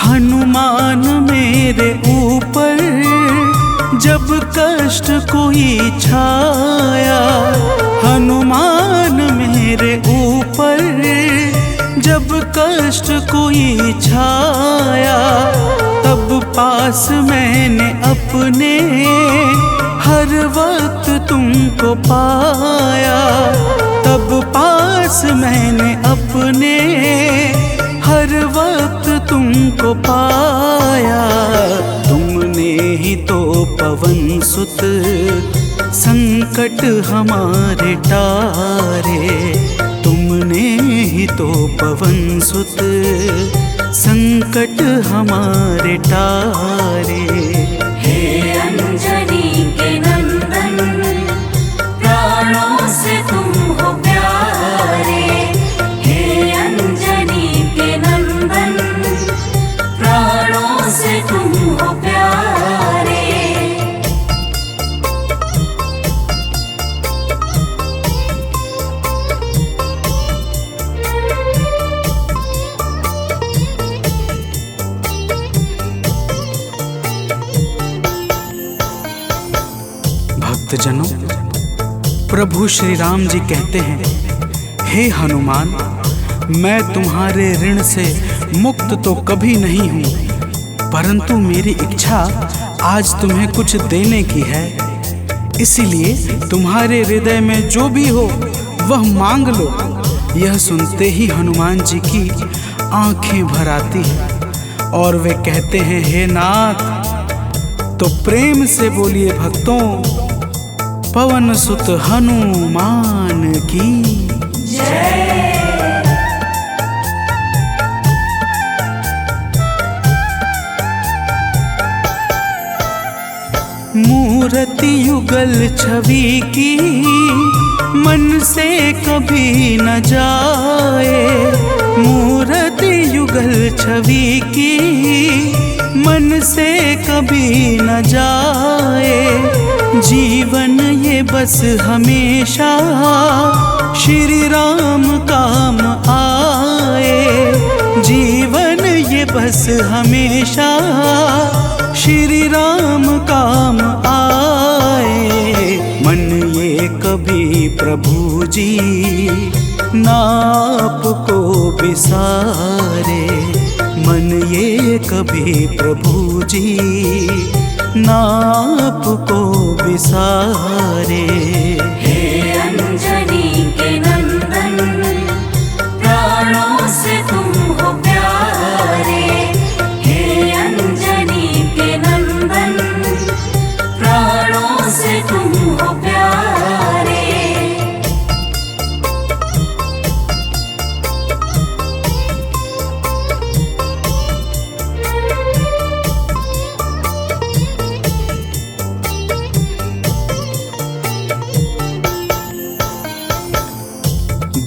हनुमान मेरे ऊपर जब कष्ट कोई छाया, हनुमान मेरे ऊपर जब कष्ट कोई छाया, तब पास मैंने अपने हर वक्त तुमको पाया, तब पास मैंने अपने हर वक्त तुमको पाया। तुमने ही तो पवन सुत संकट हमारे टारे, तुमने ही तो पवन सुत संकट हमारे टारे। हे अंजनी के नंदन, प्राणों से तुम हो प्यारे। हे अंजनी के नंदन, प्राणों से तुम हो प्यारे। भक्तजनों, प्रभु श्री राम जी कहते हैं, हे हनुमान, मैं तुम्हारे ऋण से मुक्त तो कभी नहीं हूँ, परंतु मेरी इच्छा आज तुम्हें कुछ देने की है। इसीलिए तुम्हारे हृदय में जो भी हो वह मांग लो। यह सुनते ही हनुमान जी की आंखें भर आती हैं और वे कहते हैं, हे नाथ। तो प्रेम से बोलिए भक्तों, पवन सुत हनुमान की जय। मूर्ति युगल छवि की मन से कभी न जाए, मूर्ति युगल छवि की मन से कभी न जाए। जीवन ये बस हमेशा श्री राम काम आए, जीवन ये बस हमेशा श्री राम काम प्रभु जी नाप को बिसारे, मन ये कभी प्रभु जी नाप को बिसारे। हे अंजनी के नंदन, प्राणों से तुम हो प्यारे। हे अंजनी के नंदन, प्राणों से तुम हो प्यारे।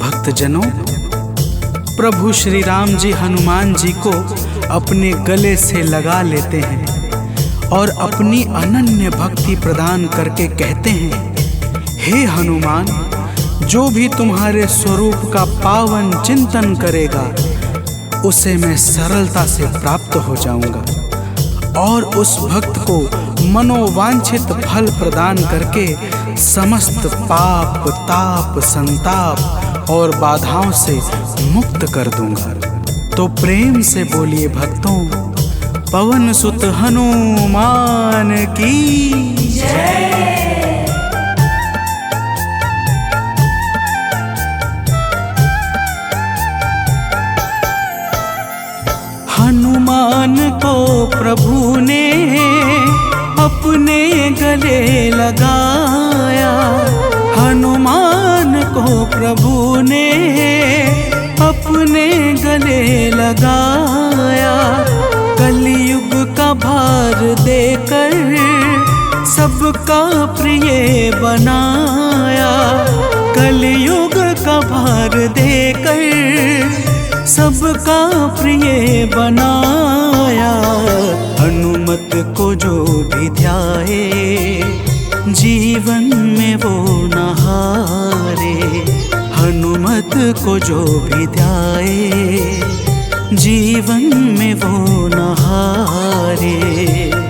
भक्तजनों, प्रभु श्री राम जी हनुमान जी को अपने गले से लगा लेते हैं और अपनी अनन्य भक्ति प्रदान करके कहते हैं, हे हनुमान, जो भी तुम्हारे स्वरूप का पावन चिंतन करेगा उसे मैं सरलता से प्राप्त हो जाऊंगा और उस भक्त को मनोवांछित फल प्रदान करके समस्त पाप, ताप, संताप और बाधाओं से मुक्त कर दूंगा। तो प्रेम से बोलिए भक्तों, पवन सुत हनुमान की जय। हनुमान को प्रभु ने अपने गले लगाया, हनुमान को प्रभु ने अपने गले लगाया। कलयुग का भार देकर सबका प्रिय बनाया, कलयुग का भार देकर सबका प्रिय बनाया। हनुमत को जो भी ध्याए जीवन में वो न हारे, हनुमत को जो भी ध्याए जीवन में वो न हारे।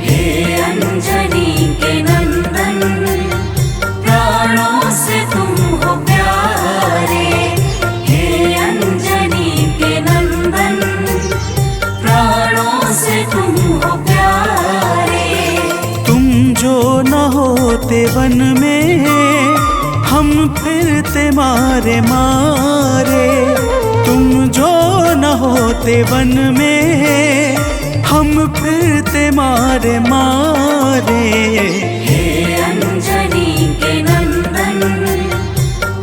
हे अंजनी के नंदन, प्राणों से तुम हो प्यारे। हे अंजनी के नंदन, प्राणों से तुम हो प्यारे। तुम जो न होते वन में हम फिरते मारे मारे, तुम जो न होते वन में हम फिरते मारे मारे। हे अंजनी के नंदन,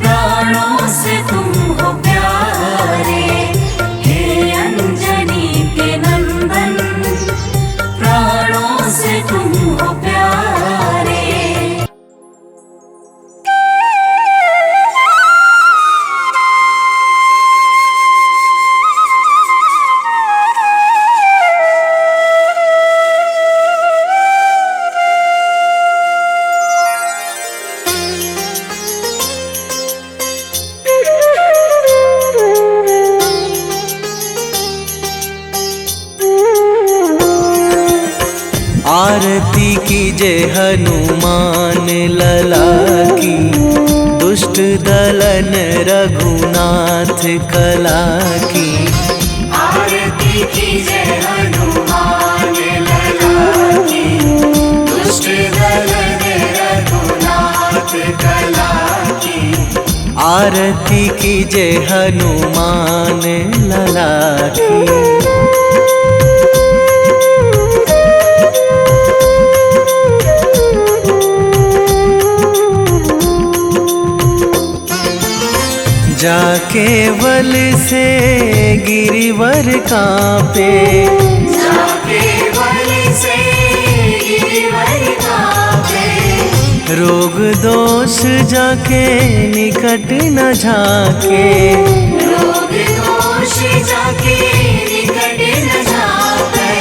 प्राणों से तुम हो प्यारे। हे अंजनी के नंदन, प्राणों से तुम हो प्यारे। आरती कीजय हनुमान लला की, दुष्ट दलन रघुनाथ कला की। आरती कीजय हनुमान लला की, दुष्ट दलन रघुनाथ कला की। आरती कीजय हनुमान लला की। जाके बल से गिरिवर कांपे, जाके बल से गिरिवर कांपे। रोग दोष जाके निकट न झाके, रोग दोष जाके निकट न झाके।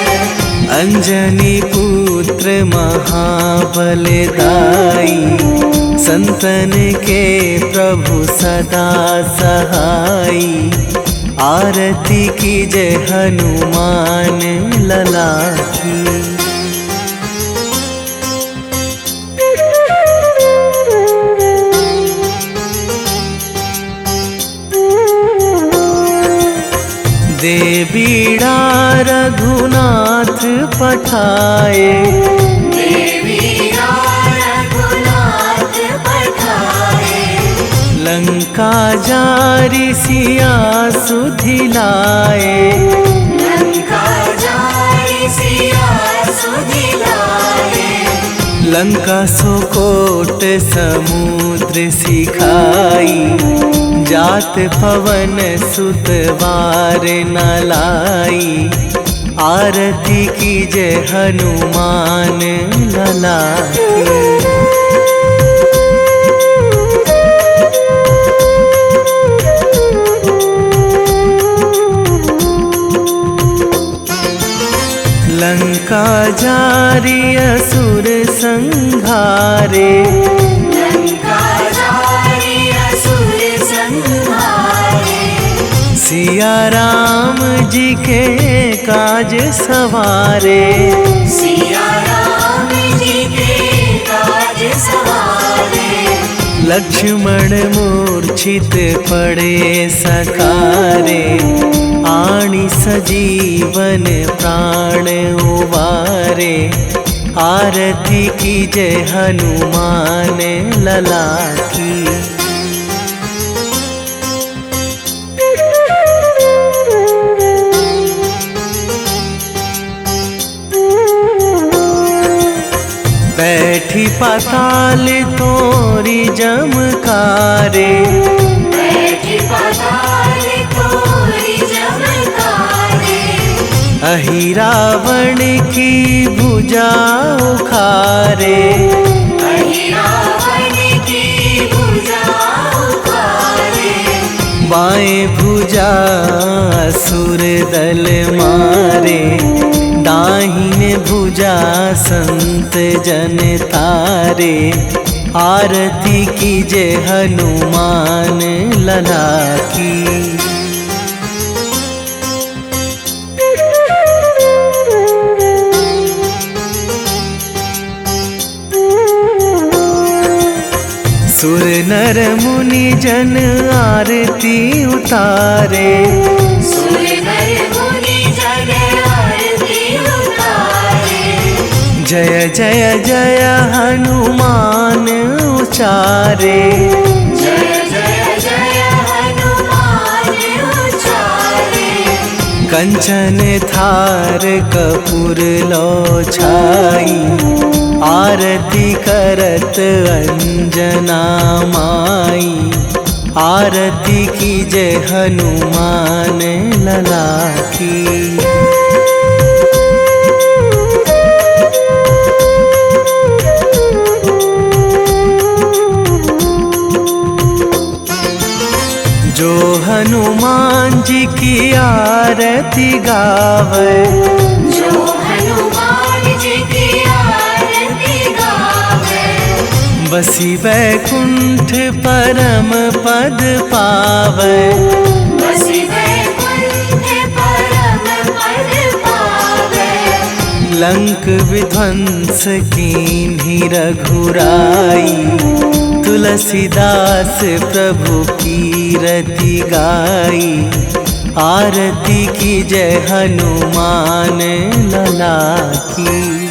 अंजनी पुत्र महाबलदाई, संतन के प्रभु सदा सहाई। आरती कीजय हनुमान लला की। बीड़ा रघुनाथ पठाए, रघुनाथ पठाए। लंका जारी सिया सुधिलाए, लंका जारी सिया सुधिलाए। लंका सोकोट समुद्र सिखाई, जात पवन सुत वार न लाई। आरती कीजे हनुमान लला की। लंका जारी असुर संहारे, लंका जारी असुर संहारे। सिया राम जी के काज सवारे, सिया राम जी के काज सवारे। लक्ष्मण मूर्छित पड़े सकारे, आणी सजीवन प्राण उबारे। आरती कीजे हनुमान लला की। बैठी पाताल तोरी जमकारे, बैठी पाताल तोरी जमकारे। अहि रावण की भुजा उखारे, अहि रावण की भुजा उखारे। बाएं भुजा असुर दल मारे, दाहिने भुजा संत जन तारे। आरती कीजे हनुमान लला की। सुर नर मुनि जन आरती उतारे, सुर नर मुनि जन आरती उतारे। जय जय जय हनुमान उचारे, जय जय जय हनुमान उचारे। कंचन थार कपूर लो छाई, आरती करत अंजना माई। आरती कीजे हनुमान लला की। जो हनुमान जी की आरती गावे, जो हनुमान जी की आरती गावे। बसी वैकुंठ परम पद पावे, बसी वैकुंठ परम पद पावे। लंक विध्वंस कीन्ही रघुराई, तुलसीदास प्रभु कीरति गाई। आरती कीजे हनुमान लला की।